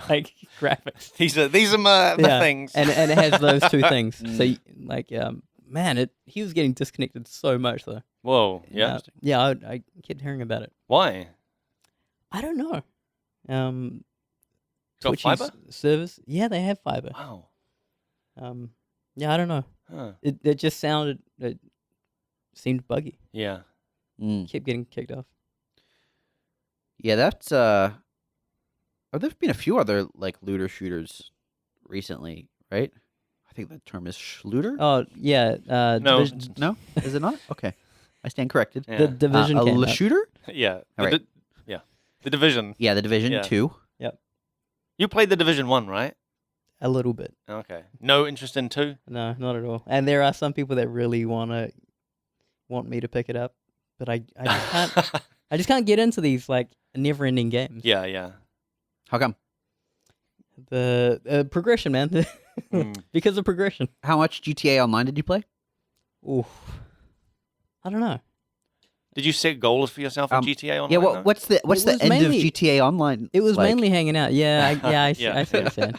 [SPEAKER 3] like graphics.
[SPEAKER 1] These are my things.
[SPEAKER 3] And it has those two things. So he was getting disconnected so much though.
[SPEAKER 1] Whoa. Yeah.
[SPEAKER 3] I kept hearing about it.
[SPEAKER 1] Why?
[SPEAKER 3] I don't know.
[SPEAKER 1] Got
[SPEAKER 3] Twitch's
[SPEAKER 1] fiber?
[SPEAKER 3] Service. Yeah, they have fiber.
[SPEAKER 1] Wow.
[SPEAKER 3] Yeah, I don't know.
[SPEAKER 1] Huh.
[SPEAKER 3] It just seemed buggy.
[SPEAKER 1] Yeah.
[SPEAKER 3] Kept getting kicked off.
[SPEAKER 2] Yeah, that's there's been a few other like looter shooters recently, right? I think the term is Schluter.
[SPEAKER 3] Oh yeah,
[SPEAKER 1] No,
[SPEAKER 3] Division,
[SPEAKER 2] No, is it not? Okay, I stand corrected.
[SPEAKER 1] yeah.
[SPEAKER 3] the Division
[SPEAKER 2] a
[SPEAKER 3] came
[SPEAKER 2] Le
[SPEAKER 3] out.
[SPEAKER 2] shooter?
[SPEAKER 1] Yeah.
[SPEAKER 2] All right.
[SPEAKER 1] Yeah. The Division.
[SPEAKER 2] Yeah, the Division
[SPEAKER 1] Yeah.
[SPEAKER 2] 2.
[SPEAKER 1] You played the Division 1, right?
[SPEAKER 3] A little bit.
[SPEAKER 1] Okay. No interest in 2?
[SPEAKER 3] No, not at all. And there are some people that really want me to pick it up, but I just can't. I just can't get into these like never-ending games.
[SPEAKER 1] Yeah, yeah.
[SPEAKER 2] How come?
[SPEAKER 3] The progression, man. Because of progression.
[SPEAKER 2] How much GTA Online did you play?
[SPEAKER 3] Oof. I don't know.
[SPEAKER 1] Did you set goals for yourself in GTA Online?
[SPEAKER 2] Yeah,
[SPEAKER 1] though?
[SPEAKER 2] what's the
[SPEAKER 3] It was
[SPEAKER 2] end
[SPEAKER 3] mainly-
[SPEAKER 2] of GTA Online?
[SPEAKER 3] It was
[SPEAKER 2] like?
[SPEAKER 3] mainly hanging out. Yeah, I see
[SPEAKER 1] Yeah.
[SPEAKER 3] what you're saying.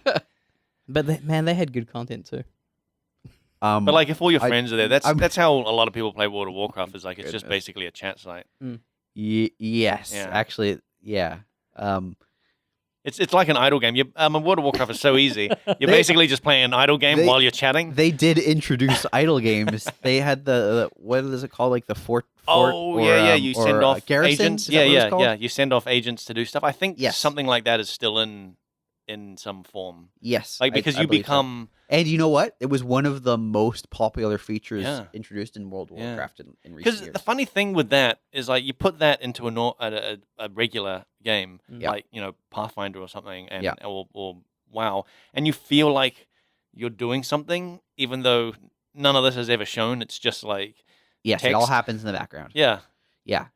[SPEAKER 3] But they had good content too.
[SPEAKER 1] But like, if all your
[SPEAKER 2] I-
[SPEAKER 1] friends are there, that's how a lot of people play World of Warcraft. Is like it's just
[SPEAKER 2] Goodness.
[SPEAKER 1] basically a chat site.
[SPEAKER 2] Yes,
[SPEAKER 1] Yeah.
[SPEAKER 2] actually, yeah.
[SPEAKER 1] It's like an idle game. World of Warcraft is so easy. You're basically just playing an idle game
[SPEAKER 2] they-
[SPEAKER 1] while you're chatting.
[SPEAKER 2] They did introduce idle games. They had the what is it called? Like the fort.
[SPEAKER 1] Oh
[SPEAKER 2] or,
[SPEAKER 1] yeah, you
[SPEAKER 2] or,
[SPEAKER 1] send off
[SPEAKER 2] garrison?
[SPEAKER 1] agents.
[SPEAKER 2] Is that what it's
[SPEAKER 1] Yeah.
[SPEAKER 2] called?
[SPEAKER 1] You send off agents to do stuff. I think
[SPEAKER 2] Yes.
[SPEAKER 1] something like that is still in some form.
[SPEAKER 2] Yes,
[SPEAKER 1] Like because
[SPEAKER 2] I
[SPEAKER 1] you
[SPEAKER 2] believe so.
[SPEAKER 1] become
[SPEAKER 2] And you know what? It was one of the most popular features
[SPEAKER 1] Yeah.
[SPEAKER 2] introduced in World of
[SPEAKER 1] Yeah.
[SPEAKER 2] Warcraft in recent
[SPEAKER 1] because
[SPEAKER 2] years.
[SPEAKER 1] the funny thing with that is like you put that into a regular game
[SPEAKER 2] Yeah.
[SPEAKER 1] like Pathfinder or something and
[SPEAKER 2] Yeah.
[SPEAKER 1] or WoW, and you feel like you're doing something even though none of this is ever shown. It's just like
[SPEAKER 2] Yes, it all
[SPEAKER 1] text.
[SPEAKER 2] happens in the background.
[SPEAKER 1] yeah
[SPEAKER 2] Yeah,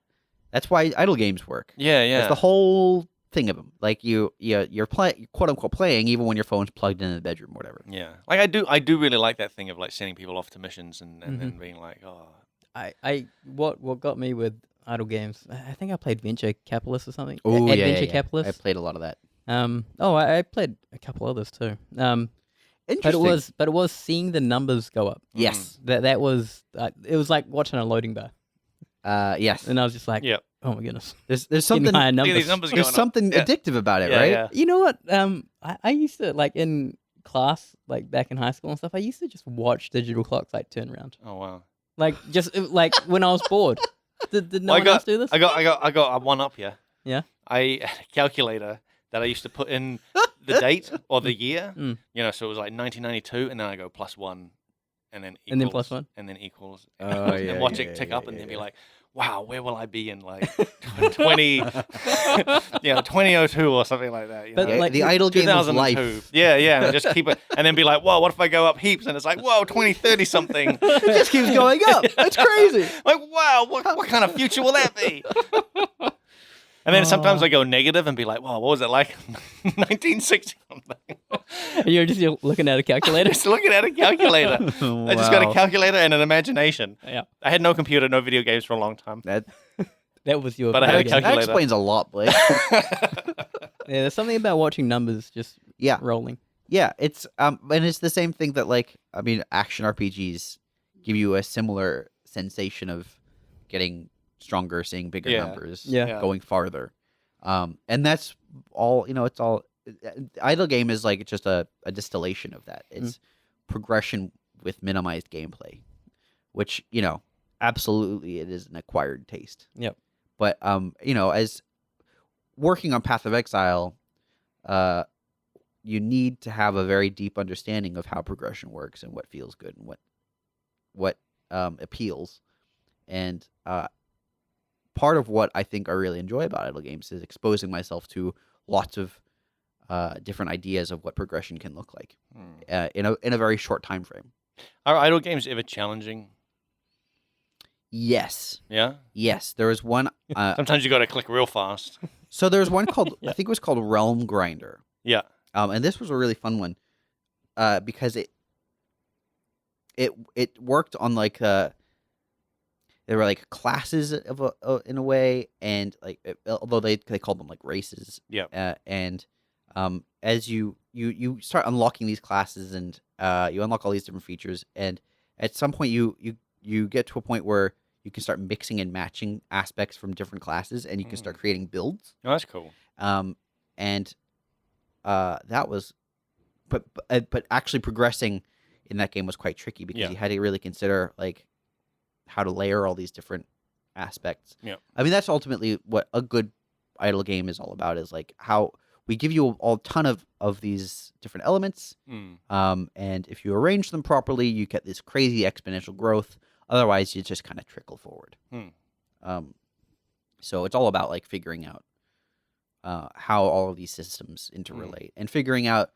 [SPEAKER 2] that's why idle games work.
[SPEAKER 1] yeah
[SPEAKER 2] That's the whole thing of them. Like you're quote unquote playing even when your phone's plugged in the bedroom or whatever.
[SPEAKER 1] yeah. Like I do really like that thing of like sending people off to missions and then being like, oh
[SPEAKER 3] What got me with idle games? I think I played Venture Capitalist or something.
[SPEAKER 2] Oh yeah,
[SPEAKER 3] Adventure
[SPEAKER 2] yeah.
[SPEAKER 3] Capitalist.
[SPEAKER 2] I played a lot of that.
[SPEAKER 3] I played a couple others too.
[SPEAKER 2] Interesting.
[SPEAKER 3] But it was seeing the numbers go up.
[SPEAKER 2] Yes.
[SPEAKER 3] That was it was like watching a loading bar,
[SPEAKER 2] Yes.
[SPEAKER 3] and I was just like,
[SPEAKER 1] yeah.
[SPEAKER 3] oh my goodness,
[SPEAKER 2] There's
[SPEAKER 3] give me
[SPEAKER 2] something
[SPEAKER 3] higher
[SPEAKER 1] Look at
[SPEAKER 3] numbers.
[SPEAKER 1] these numbers
[SPEAKER 2] there's
[SPEAKER 1] going up.
[SPEAKER 2] something
[SPEAKER 1] Yeah.
[SPEAKER 2] addictive about it,
[SPEAKER 1] Yeah,
[SPEAKER 2] right?
[SPEAKER 1] yeah.
[SPEAKER 3] You know what? I used to like in class, like back in high school and stuff. I used to just watch digital clocks like turn around,
[SPEAKER 1] Oh wow.
[SPEAKER 3] like just like when I was bored. Did no
[SPEAKER 1] Well,
[SPEAKER 3] one else do this?
[SPEAKER 1] I got one up here.
[SPEAKER 3] Yeah?
[SPEAKER 1] I had a calculator that I used to put in the date or the year.
[SPEAKER 3] Mm.
[SPEAKER 1] So it was like 1992, and then I go +1, and then equals,
[SPEAKER 3] And then +1?
[SPEAKER 1] and then equals,
[SPEAKER 2] Oh,
[SPEAKER 1] and
[SPEAKER 2] yeah,
[SPEAKER 1] watch
[SPEAKER 2] yeah,
[SPEAKER 1] it tick
[SPEAKER 2] yeah,
[SPEAKER 1] up, and
[SPEAKER 2] yeah,
[SPEAKER 1] then be
[SPEAKER 2] yeah.
[SPEAKER 1] like, wow, where will I be in like 20, 2002 or something like that?
[SPEAKER 3] But,
[SPEAKER 2] Yeah,
[SPEAKER 3] like,
[SPEAKER 2] the idle game of
[SPEAKER 1] 2002.
[SPEAKER 2] life.
[SPEAKER 1] Yeah, and just keep it, and then be like, whoa, what if I go up heaps? And it's like, whoa, 2030 something.
[SPEAKER 2] It just keeps going up. That's crazy.
[SPEAKER 1] Like, wow, what kind of future will that be? And then sometimes I go negative and be like, wow, what was it like in 1960 something?
[SPEAKER 3] You're looking at a calculator.
[SPEAKER 1] Just looking at a calculator. I just got a calculator and an imagination.
[SPEAKER 3] Yeah,
[SPEAKER 1] I had no computer, no video games for a long time.
[SPEAKER 2] That,
[SPEAKER 3] that was your.
[SPEAKER 1] But I had a
[SPEAKER 3] video game.
[SPEAKER 2] that
[SPEAKER 1] calculator.
[SPEAKER 2] explains a lot, Blake.
[SPEAKER 3] Yeah, there's something about watching numbers just
[SPEAKER 2] Yeah.
[SPEAKER 3] rolling.
[SPEAKER 2] Yeah, it's and it's the same thing that action RPGs give you a similar sensation of getting stronger, seeing bigger
[SPEAKER 1] Yeah.
[SPEAKER 2] numbers,
[SPEAKER 3] Yeah.
[SPEAKER 2] going farther. And that's all, it's all idle game is like just a distillation of that. It's progression with minimized gameplay, which, absolutely it is an acquired taste.
[SPEAKER 3] Yep.
[SPEAKER 2] But as working on Path of Exile, you need to have a very deep understanding of how progression works and what feels good and what appeals. And part of what I think I really enjoy about idle games is exposing myself to lots of different ideas of what progression can look like in a very short time frame.
[SPEAKER 1] Are idle games ever challenging?
[SPEAKER 2] Yes,
[SPEAKER 1] Yeah?
[SPEAKER 2] yes. There was one.
[SPEAKER 1] Sometimes you got to click real fast.
[SPEAKER 2] So there was one called
[SPEAKER 3] Yeah.
[SPEAKER 2] I think it was called Realm Grinder.
[SPEAKER 1] Yeah.
[SPEAKER 2] And this was a really fun one, because it worked on there were like classes in a way, and although they called them like races.
[SPEAKER 1] Yeah.
[SPEAKER 2] And as you start unlocking these classes, and you unlock all these different features, and at some point you get to a point where you can start mixing and matching aspects from different classes, and you can start creating builds.
[SPEAKER 1] Oh, that's cool.
[SPEAKER 2] And that was, but actually progressing in that game was quite tricky because
[SPEAKER 1] Yeah.
[SPEAKER 2] you had to really consider how to layer all these different aspects.
[SPEAKER 1] Yeah.
[SPEAKER 2] I mean, that's ultimately what a good idle game is all about is like how we give you a ton of these different elements, and if you arrange them properly, you get this crazy exponential growth. Otherwise, you just kind of trickle forward. So it's all about like figuring out how all of these systems interrelate and figuring out.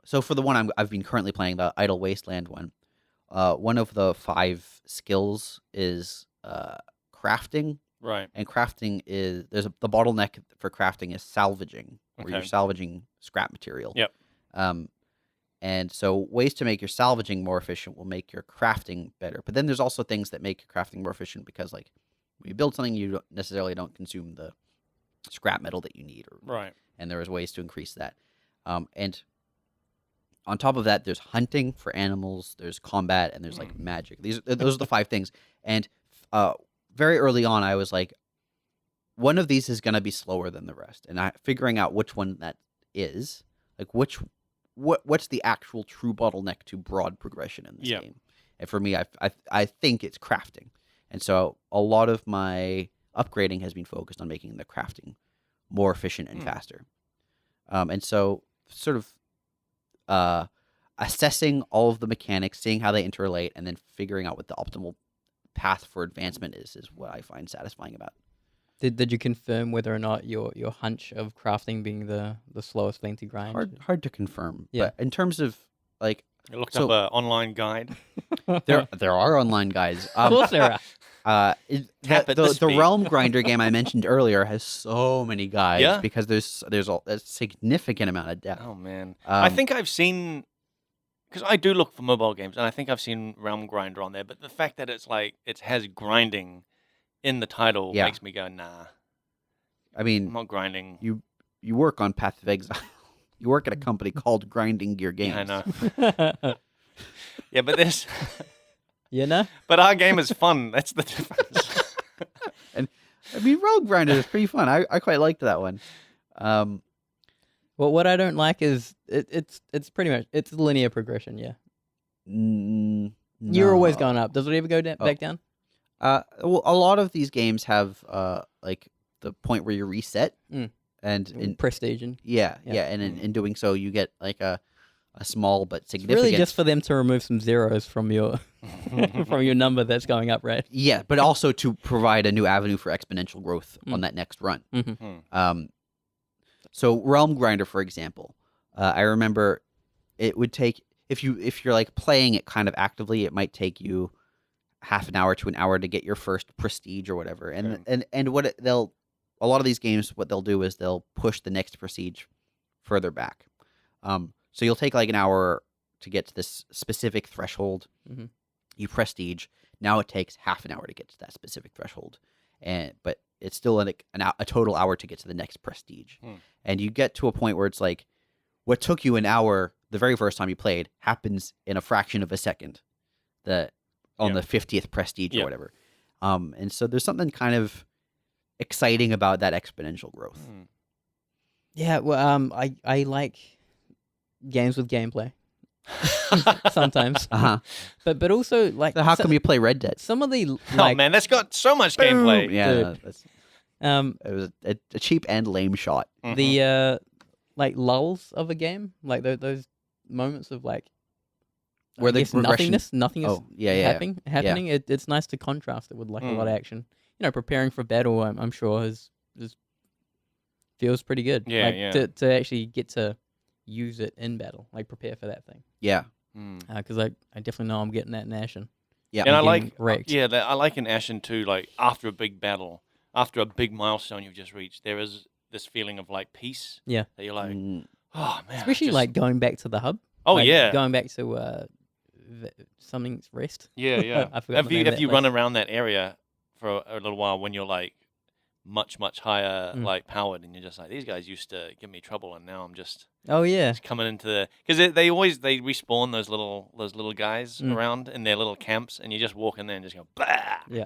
[SPEAKER 2] So for the one I've been currently playing, the Idle Wasteland one of the 5 skills is crafting.
[SPEAKER 1] Right.
[SPEAKER 2] And crafting is the bottleneck for crafting is salvaging, where you're salvaging scrap material.
[SPEAKER 1] Yep.
[SPEAKER 2] And so ways to make your salvaging more efficient will make your crafting better. But then there's also things that make your crafting more efficient because, like, when you build something, you don't consume the scrap metal that you need.
[SPEAKER 1] Right.
[SPEAKER 2] And there is ways to increase that. And on top of that, there's hunting for animals, there's combat, and there's like magic. Those are the 5 things. And very early on, I was like, one of these is going to be slower than the rest, and figuring out which one that is, like what's the actual true bottleneck to broad progression in this game. And for me, I think it's crafting, and so a lot of my upgrading has been focused on making the crafting more efficient and faster. And so sort of assessing all of the mechanics, seeing how they interrelate, and then figuring out what the optimal path for advancement is what I find satisfying about it.
[SPEAKER 3] Did you confirm whether or not your hunch of crafting being the slowest thing to grind?
[SPEAKER 2] Hard to confirm.
[SPEAKER 3] Yeah.
[SPEAKER 2] But in terms of like,
[SPEAKER 1] You looked up an online guide.
[SPEAKER 2] there are online guides.
[SPEAKER 3] Of course there are.
[SPEAKER 2] The Realm Grinder game I mentioned earlier has so many guides because there's a significant amount of depth.
[SPEAKER 1] Oh man, I think I've seen, because I do look for mobile games, and I think I've seen Realm Grinder on there. But the fact that it's like it has grinding in the title makes me go, nah.
[SPEAKER 2] I mean,
[SPEAKER 1] I'm not grinding.
[SPEAKER 2] You work on Path of Exile. You work at a company called Grinding Gear Games.
[SPEAKER 1] I know. Yeah, but this.
[SPEAKER 3] You know?
[SPEAKER 1] But our game is fun. That's the difference.
[SPEAKER 2] And I mean, Rogue Grinder is pretty fun. I quite liked that one.
[SPEAKER 3] Well, what I don't like is it's pretty much it's linear progression. Yeah.
[SPEAKER 2] No.
[SPEAKER 3] You're always going up. Does it ever go back down?
[SPEAKER 2] Well, a lot of these games have like the point where you reset, and in
[SPEAKER 3] prestige.
[SPEAKER 2] and in doing so, you get like a small but significant.
[SPEAKER 3] It's really just for them to remove some zeros from your from your number that's going up, right?
[SPEAKER 2] Yeah, but also to provide a new avenue for exponential growth on that next run. So Realm Grinder, for example, I remember it would take if you're like playing it kind of actively, it might take you half an hour to an hour to get your first prestige or whatever. And what a lot of these games, what they'll do is they'll push the next prestige further back. So you'll take like an hour to get to this specific threshold. You prestige. Now it takes half an hour to get to that specific threshold, but it's still like a total hour to get to the next prestige. And you get to a point where it's like, what took you an hour the very first time you played happens in a fraction of a second. On the 50th prestige or whatever. And so there's something kind of exciting about that exponential growth.
[SPEAKER 3] Yeah, well, I like games with gameplay sometimes. But also like.
[SPEAKER 2] So how come you play Red Dead?
[SPEAKER 3] Some of the
[SPEAKER 1] oh man, that's got so much gameplay.
[SPEAKER 2] Yeah, it was a cheap and lame shot.
[SPEAKER 3] The like lulls of a game, like those moments of like.
[SPEAKER 2] Where the
[SPEAKER 3] nothingness happening.
[SPEAKER 2] Yeah.
[SPEAKER 3] It's nice to contrast it with like a lot of action. You know, preparing for battle, I'm sure is feels pretty good. To actually get to use it in battle, like prepare for that thing.
[SPEAKER 2] Yeah.
[SPEAKER 3] Because I definitely know I'm getting that in Ashen.
[SPEAKER 2] Yeah.
[SPEAKER 1] And I like
[SPEAKER 3] wrecked.
[SPEAKER 1] I like in Ashen too. Like after a big battle, after a big milestone you've just reached, there is this feeling of like peace.
[SPEAKER 3] Yeah.
[SPEAKER 1] That you're like, oh man.
[SPEAKER 3] Especially like going back to the hub.
[SPEAKER 1] Oh
[SPEAKER 3] like,
[SPEAKER 1] yeah.
[SPEAKER 3] Going back to something's rest.
[SPEAKER 1] Yeah.
[SPEAKER 3] I forgot
[SPEAKER 1] Have you run around that area for a little while when you're like much higher like powered, and you're just like, these guys used to give me trouble, and now I'm just coming into the because they respawn those little guys around in their little camps, and you just walk in there and just go blah.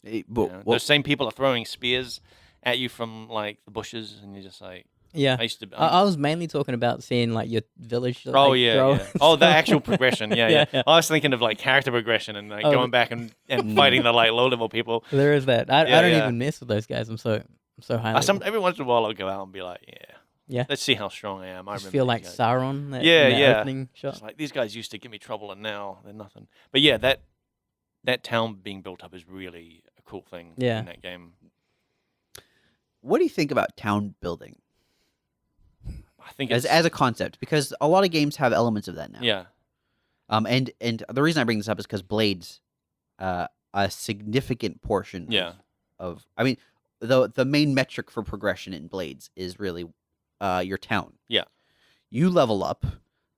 [SPEAKER 2] Hey,
[SPEAKER 1] those same people are throwing spears at you from like the bushes, and you're just like,
[SPEAKER 3] Yeah.
[SPEAKER 1] I used to.
[SPEAKER 3] I was mainly talking about seeing like your village.
[SPEAKER 1] Oh
[SPEAKER 3] like,
[SPEAKER 1] yeah,
[SPEAKER 3] grow.
[SPEAKER 1] yeah. Oh, the actual progression. Yeah,
[SPEAKER 3] Yeah,
[SPEAKER 1] yeah,
[SPEAKER 3] yeah.
[SPEAKER 1] I was thinking of like character progression and like
[SPEAKER 3] Oh,
[SPEAKER 1] going back and fighting the like low level people.
[SPEAKER 3] There is that. I
[SPEAKER 1] Yeah,
[SPEAKER 3] don't
[SPEAKER 1] yeah.
[SPEAKER 3] even mess with those guys. I'm so high level.
[SPEAKER 1] Every once in a while I'll go out and be like,
[SPEAKER 3] Yeah.
[SPEAKER 1] let's see how strong I am. I
[SPEAKER 3] Just
[SPEAKER 1] remember
[SPEAKER 3] feel
[SPEAKER 1] these
[SPEAKER 3] like
[SPEAKER 1] guys.
[SPEAKER 3] Sauron. That,
[SPEAKER 1] Yeah,
[SPEAKER 3] in that
[SPEAKER 1] yeah.
[SPEAKER 3] Opening shot.
[SPEAKER 1] It's like these guys used to give me trouble and now they're nothing. But yeah, that town being built up is really a cool thing
[SPEAKER 3] Yeah.
[SPEAKER 1] in that game.
[SPEAKER 2] What do you think about town building
[SPEAKER 1] I think
[SPEAKER 2] as a concept? Because a lot of games have elements of that now.
[SPEAKER 1] yeah.
[SPEAKER 2] And the reason I bring this up is because Blades, a significant portion.
[SPEAKER 1] Yeah.
[SPEAKER 2] I mean, the main metric for progression in Blades is really, your town.
[SPEAKER 1] Yeah.
[SPEAKER 2] You level up,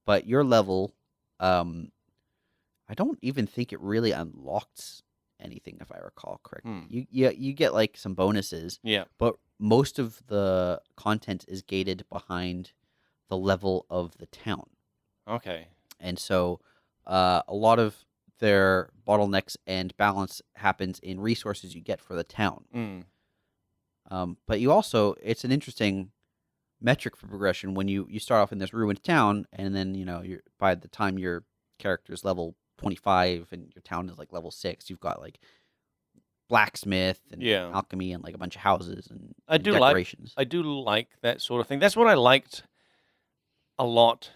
[SPEAKER 2] but your level, I don't even think it really unlocks anything, if I recall correctly. You get like some bonuses,
[SPEAKER 1] Yeah.
[SPEAKER 2] but most of the content is gated behind the level of the town.
[SPEAKER 1] Okay.
[SPEAKER 2] And so a lot of their bottlenecks and balance happens in resources you get for the town. But you also, it's an interesting metric for progression when you start off in this ruined town, and then you're by the time your character's level 25 and your town is like level 6, you've got like blacksmith and alchemy and like a bunch of houses and decorations.
[SPEAKER 1] I do like that sort of thing. That's what I liked a lot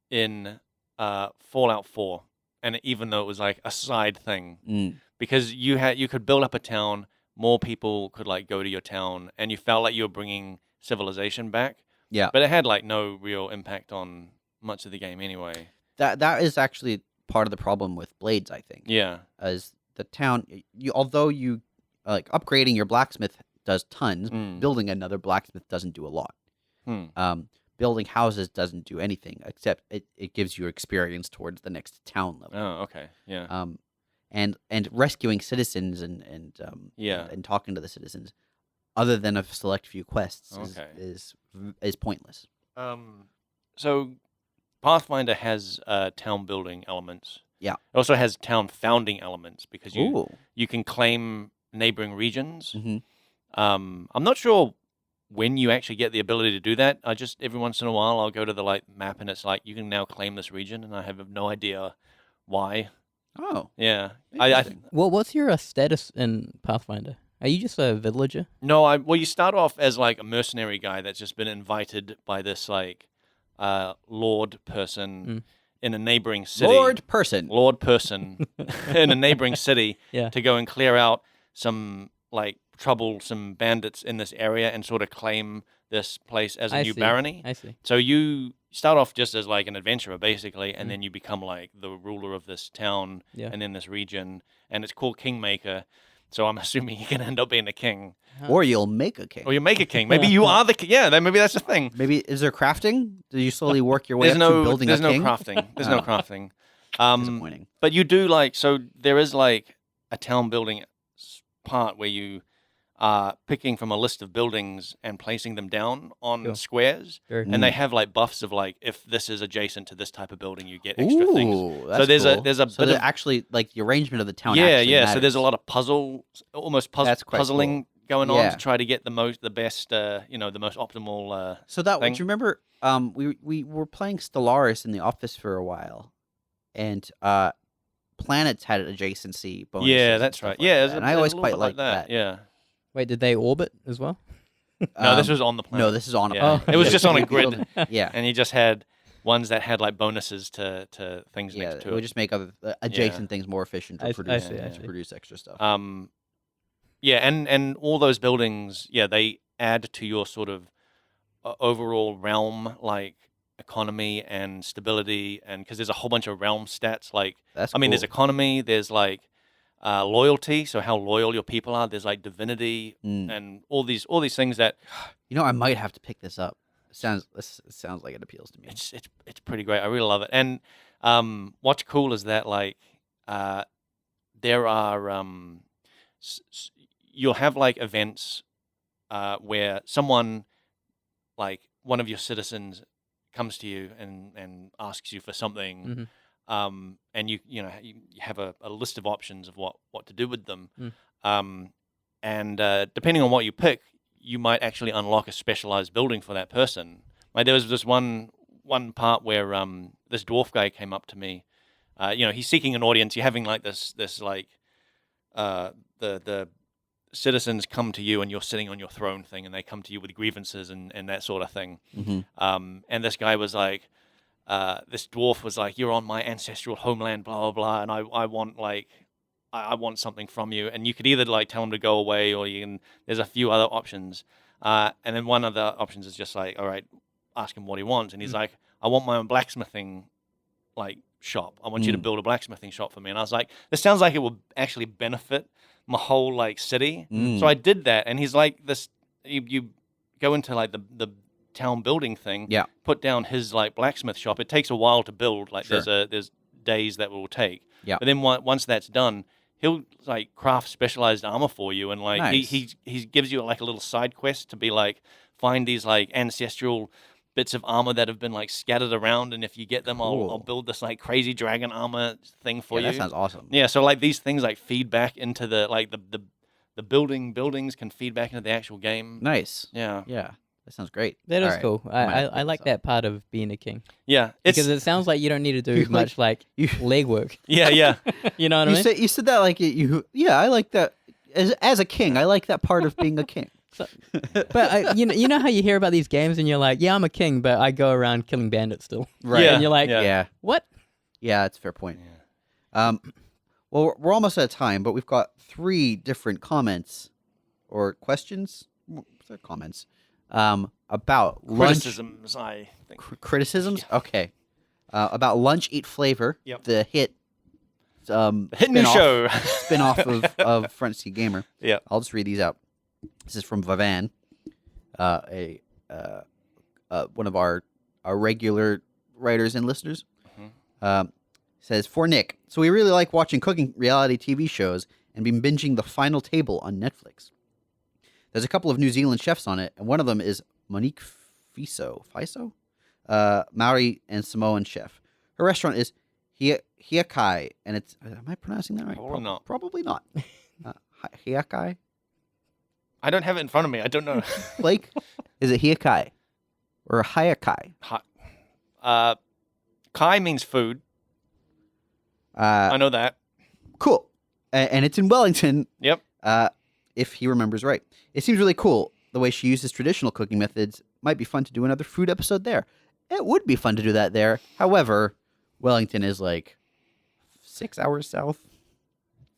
[SPEAKER 1] in Fallout 4, and even though it was like a side thing, because you could build up a town, more people could like go to your town, and you felt like you were bringing civilization back.
[SPEAKER 2] Yeah,
[SPEAKER 1] but it had like no real impact on much of the game anyway.
[SPEAKER 2] That is actually part of the problem with Blades, I think.
[SPEAKER 1] Yeah,
[SPEAKER 2] as the town, although you like upgrading your blacksmith does tons, building another blacksmith doesn't do a lot. Building houses doesn't do anything except it gives you experience towards the next town level.
[SPEAKER 1] Oh, okay, yeah.
[SPEAKER 2] And rescuing citizens and talking to the citizens, other than a select few quests, is pointless.
[SPEAKER 1] So Pathfinder has town building elements.
[SPEAKER 2] Yeah.
[SPEAKER 1] It also has town founding elements because you can claim neighboring regions. I'm not sure when you actually get the ability to do that. I just every once in a while I'll go to the like map and it's like you can now claim this region, and I have no idea why.
[SPEAKER 2] Oh,
[SPEAKER 1] yeah.
[SPEAKER 3] Well, what's your status in Pathfinder? Are you just a villager?
[SPEAKER 1] No, well, you start off as like a mercenary guy that's just been invited by this like lord person in a neighboring city. Lord person in a neighboring city to go and clear out some like troublesome bandits in this area and sort of claim this place as a new barony.
[SPEAKER 3] I see.
[SPEAKER 1] So you start off just as like an adventurer basically, and then you become like the ruler of this town and then this region, and it's called Kingmaker. So I'm assuming you're gonna end up being a king,
[SPEAKER 2] or you'll make a king.
[SPEAKER 1] Or you make a king. Maybe you are the king. Yeah, maybe that's the thing.
[SPEAKER 2] Maybe is there crafting? Do you slowly work your way up to building a king?
[SPEAKER 1] There's no crafting. There's no crafting.
[SPEAKER 2] Disappointing.
[SPEAKER 1] But you do like there is like a town building part where you are picking from a list of buildings and placing them down on squares, and they have like buffs of like if this is adjacent to this type of building, you get extra things.
[SPEAKER 2] That's
[SPEAKER 1] so there's
[SPEAKER 2] cool.
[SPEAKER 1] bit of
[SPEAKER 2] actually like the arrangement of the town.
[SPEAKER 1] Yeah. So there's a lot of puzzling going on to try to get the best, the most optimal.
[SPEAKER 2] So that
[SPEAKER 1] thing.
[SPEAKER 2] Do you remember? We were playing Stellaris in the office for a while, and planets had adjacency bonuses.
[SPEAKER 1] Yeah, that's right. Yeah,
[SPEAKER 2] and I always quite liked that.
[SPEAKER 1] Yeah.
[SPEAKER 3] Wait, did they orbit as well?
[SPEAKER 1] No, this was on the planet.
[SPEAKER 2] No, this is on a
[SPEAKER 1] planet. It was just on a grid.
[SPEAKER 2] Yeah.
[SPEAKER 1] And you just had ones that had like bonuses to things next to it.
[SPEAKER 2] It would just make other adjacent things more efficient to produce extra stuff.
[SPEAKER 1] And all those buildings, they add to your sort of overall realm, like economy and stability, and because there's a whole bunch of realm stats. Like, there's economy, there's like loyalty, so how loyal your people are. There's like divinity and all these things that
[SPEAKER 2] I might have to pick this up. It sounds like it appeals to me.
[SPEAKER 1] It's pretty great. I really love it. And what's cool is that like there are you'll have like events where someone like one of your citizens comes to you and asks you for something. And you have a list of options of what to do with them. And depending on what you pick, you might actually unlock a specialized building for that person. Like there was this one part where this dwarf guy came up to me. He's seeking an audience. You're having like this like the citizens come to you and you're sitting on your throne thing, and they come to you with grievances and that sort of thing. And this guy was like, this dwarf was like, you're on my ancestral homeland, blah blah blah, and I want like I want something from you. And you could either like tell him to go away, or there's a few other options. And then one of the options is just like, all right, ask him what he wants, and he's like, I want my own blacksmithing like shop. I want you to build a blacksmithing shop for me. And I was like, this sounds like it will actually benefit my whole like city. So I did that, and he's like, this you go into like the town building thing, put down his like blacksmith shop. It takes a while to build, like there's days that it will take, but then once that's done, he'll like craft specialized armor for you, and like he gives you like a little side quest to be like, find these like ancestral bits of armor that have been like scattered around, and if you get them, I'll build this like crazy dragon armor thing for you.
[SPEAKER 2] That sounds awesome.
[SPEAKER 1] Yeah, so like these things like feed back into the like the buildings can feed back into the actual game.
[SPEAKER 2] Nice.
[SPEAKER 1] Yeah.
[SPEAKER 2] That sounds great.
[SPEAKER 3] That
[SPEAKER 2] All
[SPEAKER 3] is
[SPEAKER 2] right.
[SPEAKER 3] cool. I like that part of being a king.
[SPEAKER 1] Yeah,
[SPEAKER 3] Because it sounds like you don't need to do much like legwork.
[SPEAKER 1] Yeah.
[SPEAKER 3] You know what I mean?
[SPEAKER 2] You said that like I like that as a king. I like that part of being a king.
[SPEAKER 3] But you know how you hear about these games and you're like, yeah, I'm a king, but I go around killing bandits still.
[SPEAKER 2] Right.
[SPEAKER 1] Yeah.
[SPEAKER 3] And you're like, what?
[SPEAKER 2] Yeah, that's a fair point. Well, we're almost out of time, but we've got 3 different comments or questions. They're comments about
[SPEAKER 1] Criticisms, I think.
[SPEAKER 2] criticisms. Okay, about Lunch Eat Flavor, the hit.
[SPEAKER 1] Hit new show
[SPEAKER 2] spin-off of Front Seat Gamer.
[SPEAKER 1] Yeah,
[SPEAKER 2] I'll just read these out. This is from Vavan, one of our regular writers and listeners. Says, for Nick, so we really like watching cooking reality TV shows and been binging The Final Table on Netflix. There's a couple of New Zealand chefs on it, and one of them is Monique Fiso, Maori and Samoan chef. Her restaurant is Hiakai, and it's, am I pronouncing that right?
[SPEAKER 1] Probably not.
[SPEAKER 2] Probably not. Hiakai?
[SPEAKER 1] I don't have it in front of me. I don't know.
[SPEAKER 2] Blake, is it Hiakai or Hiakai?
[SPEAKER 1] Kai means food. I know that.
[SPEAKER 2] Cool. And it's in Wellington.
[SPEAKER 1] Yep.
[SPEAKER 2] If he remembers right. It seems really cool. The way she uses traditional cooking methods might be fun to do another food episode there. It would be fun to do that there. However, Wellington is like 6 hours south.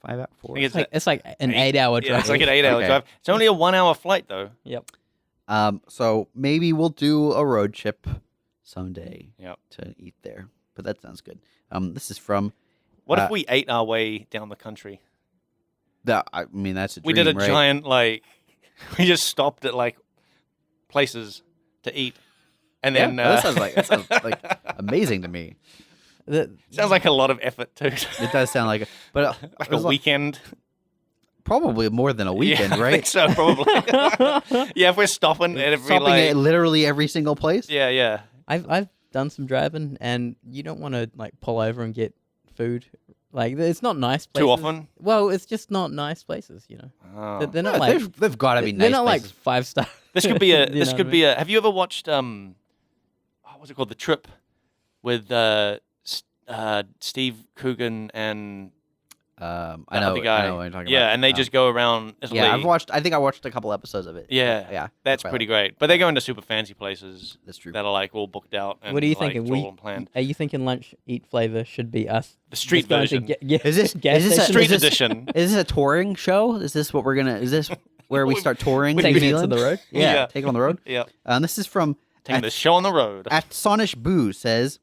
[SPEAKER 2] 5 out 4.
[SPEAKER 3] It's like an 8-hour drive.
[SPEAKER 1] Yeah, it's like an 8-hour drive. It's only a 1-hour flight though.
[SPEAKER 3] Yep.
[SPEAKER 2] So maybe we'll do a road trip someday to eat there. But that sounds good. This is from...
[SPEAKER 1] What if we ate our way down the country?
[SPEAKER 2] I mean, that's a dream,
[SPEAKER 1] We did a
[SPEAKER 2] right?
[SPEAKER 1] giant, like... We just stopped at, like, places to eat. And then...
[SPEAKER 2] that sounds like amazing to me.
[SPEAKER 1] Sounds like a lot of effort, too.
[SPEAKER 2] It does sound like... But
[SPEAKER 1] like a weekend.
[SPEAKER 2] Probably more than a weekend,
[SPEAKER 1] yeah,
[SPEAKER 2] right?
[SPEAKER 1] I think so, probably. Yeah, if we're stopping at every,
[SPEAKER 2] Stopping at literally every single place?
[SPEAKER 1] Yeah.
[SPEAKER 3] I've done some driving, and you don't want to like pull over and get food. Like, it's not nice places.
[SPEAKER 1] Too often?
[SPEAKER 3] Well, it's just not nice places, you know.
[SPEAKER 1] Oh.
[SPEAKER 3] They're not like...
[SPEAKER 2] They've got to be nice
[SPEAKER 3] They're not
[SPEAKER 2] places.
[SPEAKER 3] like 5-star.
[SPEAKER 1] This could be a...
[SPEAKER 3] You know what I mean?
[SPEAKER 1] Have you ever watched, what's it called? The Trip with Steve Coogan and...
[SPEAKER 2] I know
[SPEAKER 1] guy.
[SPEAKER 2] I know what you're talking
[SPEAKER 1] yeah,
[SPEAKER 2] about.
[SPEAKER 1] and they just go around Italy.
[SPEAKER 2] Yeah, I think I watched a couple episodes of it.
[SPEAKER 1] Yeah, that's pretty great. But they go into super fancy places.
[SPEAKER 2] That's true.
[SPEAKER 1] That are like all booked out. And,
[SPEAKER 3] What are you
[SPEAKER 1] like,
[SPEAKER 3] thinking?
[SPEAKER 1] it's all planned.
[SPEAKER 3] Are you thinking Lunch Eat Flavor should be us?
[SPEAKER 1] The street
[SPEAKER 3] just going to
[SPEAKER 1] version.
[SPEAKER 2] Is this
[SPEAKER 3] gas
[SPEAKER 2] a
[SPEAKER 3] station?
[SPEAKER 1] Street edition.
[SPEAKER 2] Is this a touring show? Is this what we're gonna? Is this where we start touring? New
[SPEAKER 3] Taking it to
[SPEAKER 2] Zealand?
[SPEAKER 3] the road?
[SPEAKER 2] Yeah, take it on the road.
[SPEAKER 1] Yeah.
[SPEAKER 2] This is from
[SPEAKER 1] Taking the show on the road.
[SPEAKER 2] at Sonish Boo says,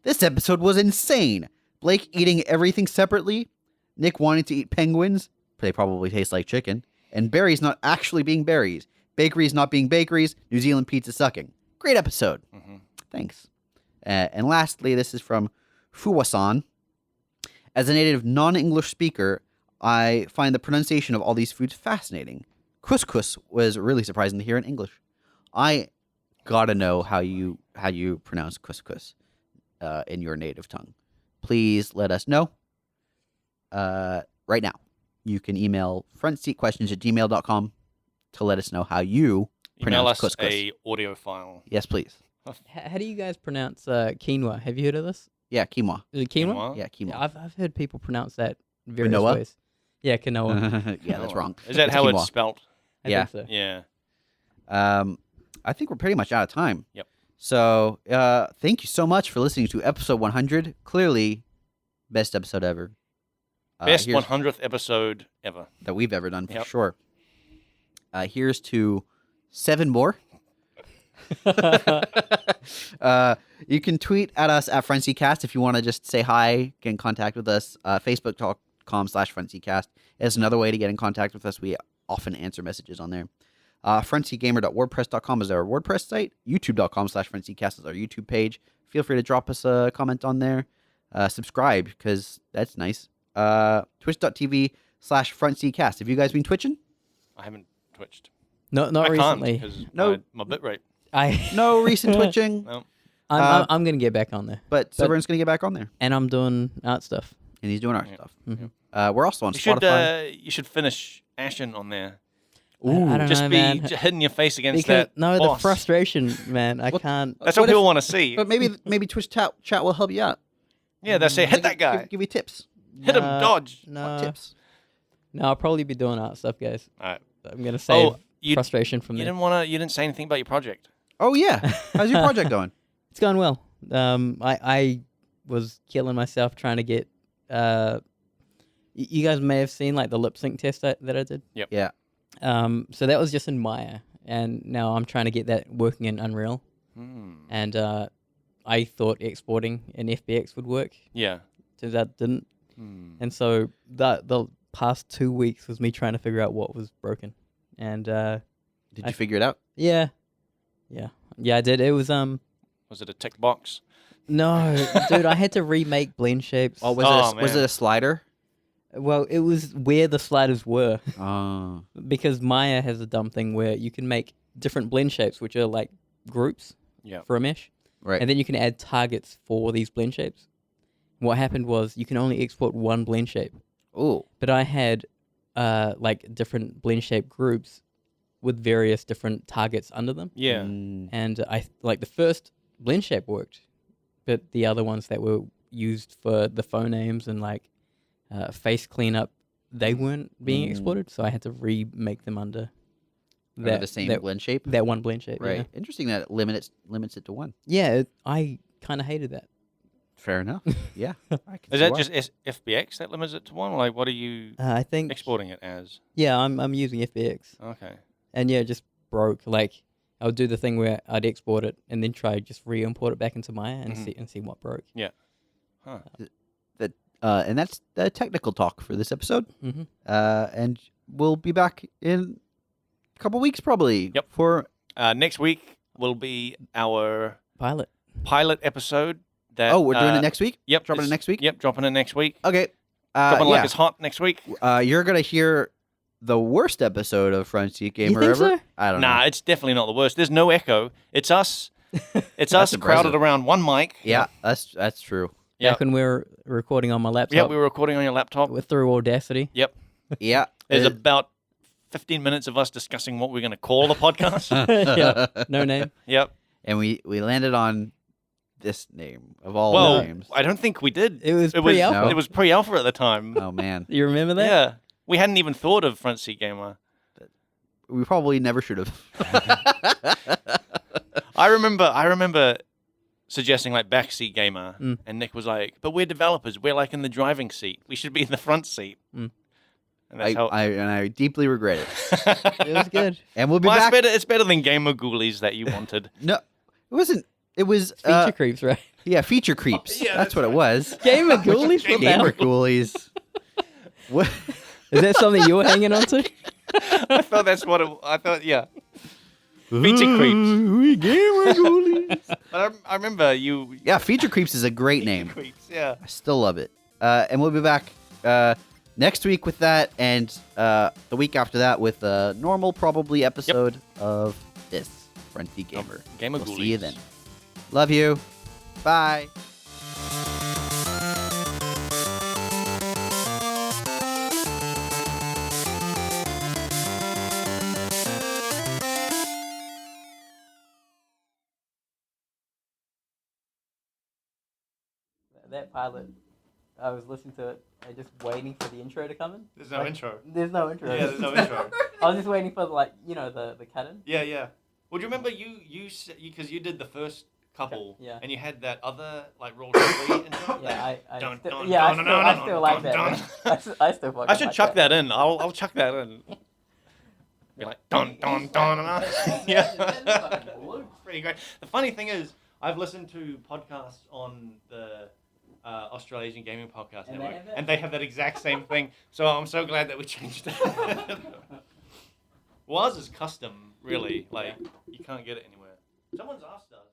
[SPEAKER 2] this episode was insane. Blake eating everything separately, Nick wanting to eat penguins, they probably taste like chicken, and berries not actually being berries, bakeries not being bakeries, New Zealand pizza sucking. Great episode.
[SPEAKER 1] Mm-hmm.
[SPEAKER 2] Thanks. And lastly, this is from Fuwasan. As a native non-English speaker, I find the pronunciation of all these foods fascinating. Couscous was really surprising to hear in English. I gotta know how you pronounce couscous in your native tongue. Please let us know right now. You can email frontseatquestions@gmail.com. to let us know how you
[SPEAKER 1] Email
[SPEAKER 2] pronounce
[SPEAKER 1] us
[SPEAKER 2] couscous.
[SPEAKER 1] a audio file.
[SPEAKER 2] Yes, please.
[SPEAKER 3] How do you guys pronounce quinoa? Have you heard of this?
[SPEAKER 2] Yeah, quinoa.
[SPEAKER 3] Is it quinoa?
[SPEAKER 2] Yeah, quinoa.
[SPEAKER 3] Yeah, I've heard people pronounce that various
[SPEAKER 2] Quinoa?
[SPEAKER 3] ways. Yeah, quinoa.
[SPEAKER 2] Yeah, that's wrong.
[SPEAKER 1] Is that
[SPEAKER 2] It's
[SPEAKER 1] how
[SPEAKER 2] quinoa.
[SPEAKER 1] it's spelt?
[SPEAKER 3] I
[SPEAKER 2] Yeah.
[SPEAKER 3] think so.
[SPEAKER 1] Yeah.
[SPEAKER 2] I think we're pretty much out of time.
[SPEAKER 1] Yep.
[SPEAKER 2] So, thank you so much for listening to episode 100. Clearly, best episode ever.
[SPEAKER 1] Best
[SPEAKER 2] Here's-
[SPEAKER 1] 100th episode ever.
[SPEAKER 2] that we've ever done for
[SPEAKER 1] Yep.
[SPEAKER 2] sure. Here's to 7 more. You can tweet at us at FrenzyCast if you want to just say hi, get in contact with us. Facebook.com/FrenzyCast is another way to get in contact with us. We often answer messages on there. FrenzyGamer.wordpress.com is our WordPress site. YouTube.com/FrenzyCast is our YouTube page. Feel free to drop us a comment on there. Subscribe, because that's nice. Twitch.tv/FrontSeaCast. Have you guys been twitching?
[SPEAKER 1] I haven't twitched.
[SPEAKER 3] No, not
[SPEAKER 1] I
[SPEAKER 3] recently.
[SPEAKER 1] can't because
[SPEAKER 2] No.
[SPEAKER 1] my bitrate.
[SPEAKER 2] No recent twitching,
[SPEAKER 1] No.
[SPEAKER 3] I'm gonna get back on there,
[SPEAKER 2] but Saveun's going to get back on there.
[SPEAKER 3] and I'm doing art stuff.
[SPEAKER 2] And he's doing our
[SPEAKER 1] Yeah.
[SPEAKER 2] stuff.
[SPEAKER 3] Mhm.
[SPEAKER 2] We're also on
[SPEAKER 1] You should
[SPEAKER 2] Spotify.
[SPEAKER 1] you should finish Ashen on there.
[SPEAKER 3] I don't
[SPEAKER 1] Just
[SPEAKER 3] know,
[SPEAKER 1] be
[SPEAKER 3] man.
[SPEAKER 1] hitting your face against
[SPEAKER 3] Because
[SPEAKER 1] that.
[SPEAKER 3] no,
[SPEAKER 1] boss.
[SPEAKER 3] the frustration, man. I
[SPEAKER 2] What-
[SPEAKER 3] can't.
[SPEAKER 1] That's what,
[SPEAKER 2] What if-
[SPEAKER 1] people want to see.
[SPEAKER 2] But maybe Twitch chat will help you out.
[SPEAKER 1] Yeah, they say hit that guy.
[SPEAKER 2] Give you tips.
[SPEAKER 1] Hit him,
[SPEAKER 3] Nah,
[SPEAKER 1] dodge.
[SPEAKER 2] What
[SPEAKER 3] No,
[SPEAKER 2] tips?
[SPEAKER 3] no, I'll probably be doing art stuff, guys.
[SPEAKER 1] All right.
[SPEAKER 3] I'm gonna save
[SPEAKER 1] Oh, you
[SPEAKER 3] frustration from
[SPEAKER 1] you
[SPEAKER 3] there.
[SPEAKER 1] you didn't say anything about your project.
[SPEAKER 2] Oh yeah. How's your project going?
[SPEAKER 3] It's going well. I was killing myself trying to get. You guys may have seen like the lip sync test that I did.
[SPEAKER 1] Yep.
[SPEAKER 2] Yeah.
[SPEAKER 3] So that was just in Maya, and now I'm trying to get that working in Unreal.
[SPEAKER 1] Hmm.
[SPEAKER 3] And I thought exporting in FBX would work.
[SPEAKER 1] Yeah.
[SPEAKER 3] Turns out it didn't.
[SPEAKER 1] Hmm.
[SPEAKER 3] And so the past 2 weeks was me trying to figure out what was broken. And
[SPEAKER 2] Did
[SPEAKER 3] I-
[SPEAKER 2] you figure it out?
[SPEAKER 3] yeah, I did. It was
[SPEAKER 1] Was it a tick box?
[SPEAKER 3] no, dude. I had to remake blend shapes.
[SPEAKER 2] Oh,
[SPEAKER 1] Oh,
[SPEAKER 2] was
[SPEAKER 1] man.
[SPEAKER 2] it a slider?
[SPEAKER 3] Well, it was where the sliders were
[SPEAKER 2] Oh.
[SPEAKER 3] because Maya has a dumb thing where you can make different blend shapes, which are like groups
[SPEAKER 1] Yeah.
[SPEAKER 3] for a mesh,
[SPEAKER 2] Right.
[SPEAKER 3] and then you can add targets for these blend shapes. What happened was you can only export one blend shape,
[SPEAKER 2] Oh.
[SPEAKER 3] but I had like different blend shape groups with various different targets under them,
[SPEAKER 1] Yeah.
[SPEAKER 3] and I like the first blend shape worked, but the other ones that were used for the phonemes and like face cleanup, they weren't being exported, so I had to remake them under
[SPEAKER 2] Under the same blend shape.
[SPEAKER 3] that one blend shape.
[SPEAKER 2] Right. Interesting that it limits it to one.
[SPEAKER 3] Yeah, I kind of hated that.
[SPEAKER 2] Fair enough. Yeah. I can
[SPEAKER 1] Is
[SPEAKER 2] see
[SPEAKER 1] that
[SPEAKER 2] why.
[SPEAKER 1] just FBX that limits it to one? Like, what are you
[SPEAKER 3] I think
[SPEAKER 1] exporting it as?
[SPEAKER 3] yeah, I'm using FBX,
[SPEAKER 1] Okay.
[SPEAKER 3] and yeah, it just broke. Like I would do the thing where I'd export it and then try just re-import it back into Maya and
[SPEAKER 1] Mhm.
[SPEAKER 3] see what broke.
[SPEAKER 1] Huh.
[SPEAKER 2] And that's the technical talk for this episode.
[SPEAKER 3] Mm-hmm.
[SPEAKER 2] And we'll be back in a couple weeks probably.
[SPEAKER 1] Yep.
[SPEAKER 2] For
[SPEAKER 1] Next week will be our
[SPEAKER 3] Pilot.
[SPEAKER 1] pilot episode. That
[SPEAKER 2] we're doing it next week.
[SPEAKER 1] Yep.
[SPEAKER 2] Dropping it
[SPEAKER 1] it's-
[SPEAKER 2] next week.
[SPEAKER 1] Yep, dropping it next week.
[SPEAKER 2] Okay.
[SPEAKER 1] Dropping
[SPEAKER 2] Yeah.
[SPEAKER 1] like it's hot next week.
[SPEAKER 2] You're gonna hear the worst episode of Frontier Gamer
[SPEAKER 3] think
[SPEAKER 2] ever.
[SPEAKER 3] so?
[SPEAKER 2] I don't know.
[SPEAKER 1] Nah, it's definitely not the worst. There's no echo. It's us. It's
[SPEAKER 2] That's
[SPEAKER 1] us crowded
[SPEAKER 2] impressive.
[SPEAKER 1] around one mic.
[SPEAKER 2] Yeah, that's true.
[SPEAKER 1] Yep.
[SPEAKER 3] Back when we were recording on my laptop
[SPEAKER 1] Yeah, we were recording on your laptop.
[SPEAKER 3] through Audacity.
[SPEAKER 2] Yeah.
[SPEAKER 1] There's
[SPEAKER 2] it-
[SPEAKER 1] about 15 minutes of us discussing what we're going to call the podcast.
[SPEAKER 3] Yeah, no name.
[SPEAKER 1] Yep.
[SPEAKER 2] And we landed on this name of all
[SPEAKER 1] Well,
[SPEAKER 2] names.
[SPEAKER 1] I don't think we did.
[SPEAKER 3] It was
[SPEAKER 1] It was
[SPEAKER 3] pre-alpha.
[SPEAKER 2] No.
[SPEAKER 1] it was pre-alpha at the time.
[SPEAKER 2] Oh man,
[SPEAKER 3] You remember that?
[SPEAKER 1] Yeah. We hadn't even thought of Front Seat Gamer.
[SPEAKER 2] we probably never should have.
[SPEAKER 1] I remember suggesting like backseat gamer,
[SPEAKER 3] Mm.
[SPEAKER 1] and Nick was like, "But we're developers. We're like in the driving seat. We should be in the front seat."
[SPEAKER 3] Mm.
[SPEAKER 1] And that's how.
[SPEAKER 2] I deeply regret it.
[SPEAKER 3] It was good.
[SPEAKER 2] And we'll be
[SPEAKER 1] Well,
[SPEAKER 2] back.
[SPEAKER 1] it's better than Gamer Ghoulies that you wanted.
[SPEAKER 2] No, it wasn't. It was
[SPEAKER 3] Feature creeps, right?
[SPEAKER 2] yeah, feature creeps.
[SPEAKER 1] yeah,
[SPEAKER 2] that's what it was.
[SPEAKER 3] Gamer Ghoulies? What the hell?
[SPEAKER 2] Gamer ghoulies. What?
[SPEAKER 3] Is that something you were hanging on to?
[SPEAKER 1] I thought that's what it. I thought, yeah. Feature creeps.
[SPEAKER 2] We gamer ghoulies.
[SPEAKER 1] But I remember you.
[SPEAKER 2] Yeah, feature creeps is a great name.
[SPEAKER 1] Creeps. Yeah.
[SPEAKER 2] I still love it. And we'll be back next week with that, and the week after that with a normal, probably episode of this Fronty Gamer.
[SPEAKER 1] Gamer
[SPEAKER 2] We'll
[SPEAKER 1] Ghoulies.
[SPEAKER 2] see you then. Love you. Bye.
[SPEAKER 3] that pilot, I was listening to it, just waiting for the intro to come in.
[SPEAKER 1] There's no intro.
[SPEAKER 3] There's no intro.
[SPEAKER 1] Yeah, there's no intro.
[SPEAKER 3] I was just waiting for the cut-in.
[SPEAKER 1] Yeah. Well, do you remember because you did the first couple,
[SPEAKER 3] Yeah.
[SPEAKER 1] and you had that other like roll-free intro?
[SPEAKER 3] Yeah, I
[SPEAKER 1] Dun,
[SPEAKER 3] still,
[SPEAKER 1] dun,
[SPEAKER 3] yeah,
[SPEAKER 1] dun,
[SPEAKER 3] I
[SPEAKER 1] dun,
[SPEAKER 3] still
[SPEAKER 1] dun,
[SPEAKER 3] like
[SPEAKER 1] dun,
[SPEAKER 3] that. I still fucking
[SPEAKER 1] I should
[SPEAKER 3] like
[SPEAKER 1] chuck that in. I'll chuck that in. Be like dun dun dun dun. Yeah. Pretty great. The funny thing is, I've listened to podcasts on the Australasian Gaming Podcast
[SPEAKER 3] And
[SPEAKER 1] Network,
[SPEAKER 3] they have that?
[SPEAKER 1] and they have that exact same thing. So I'm so glad that we changed it. Well, ours is custom, really. Like you can't get it anywhere. Someone's asked us.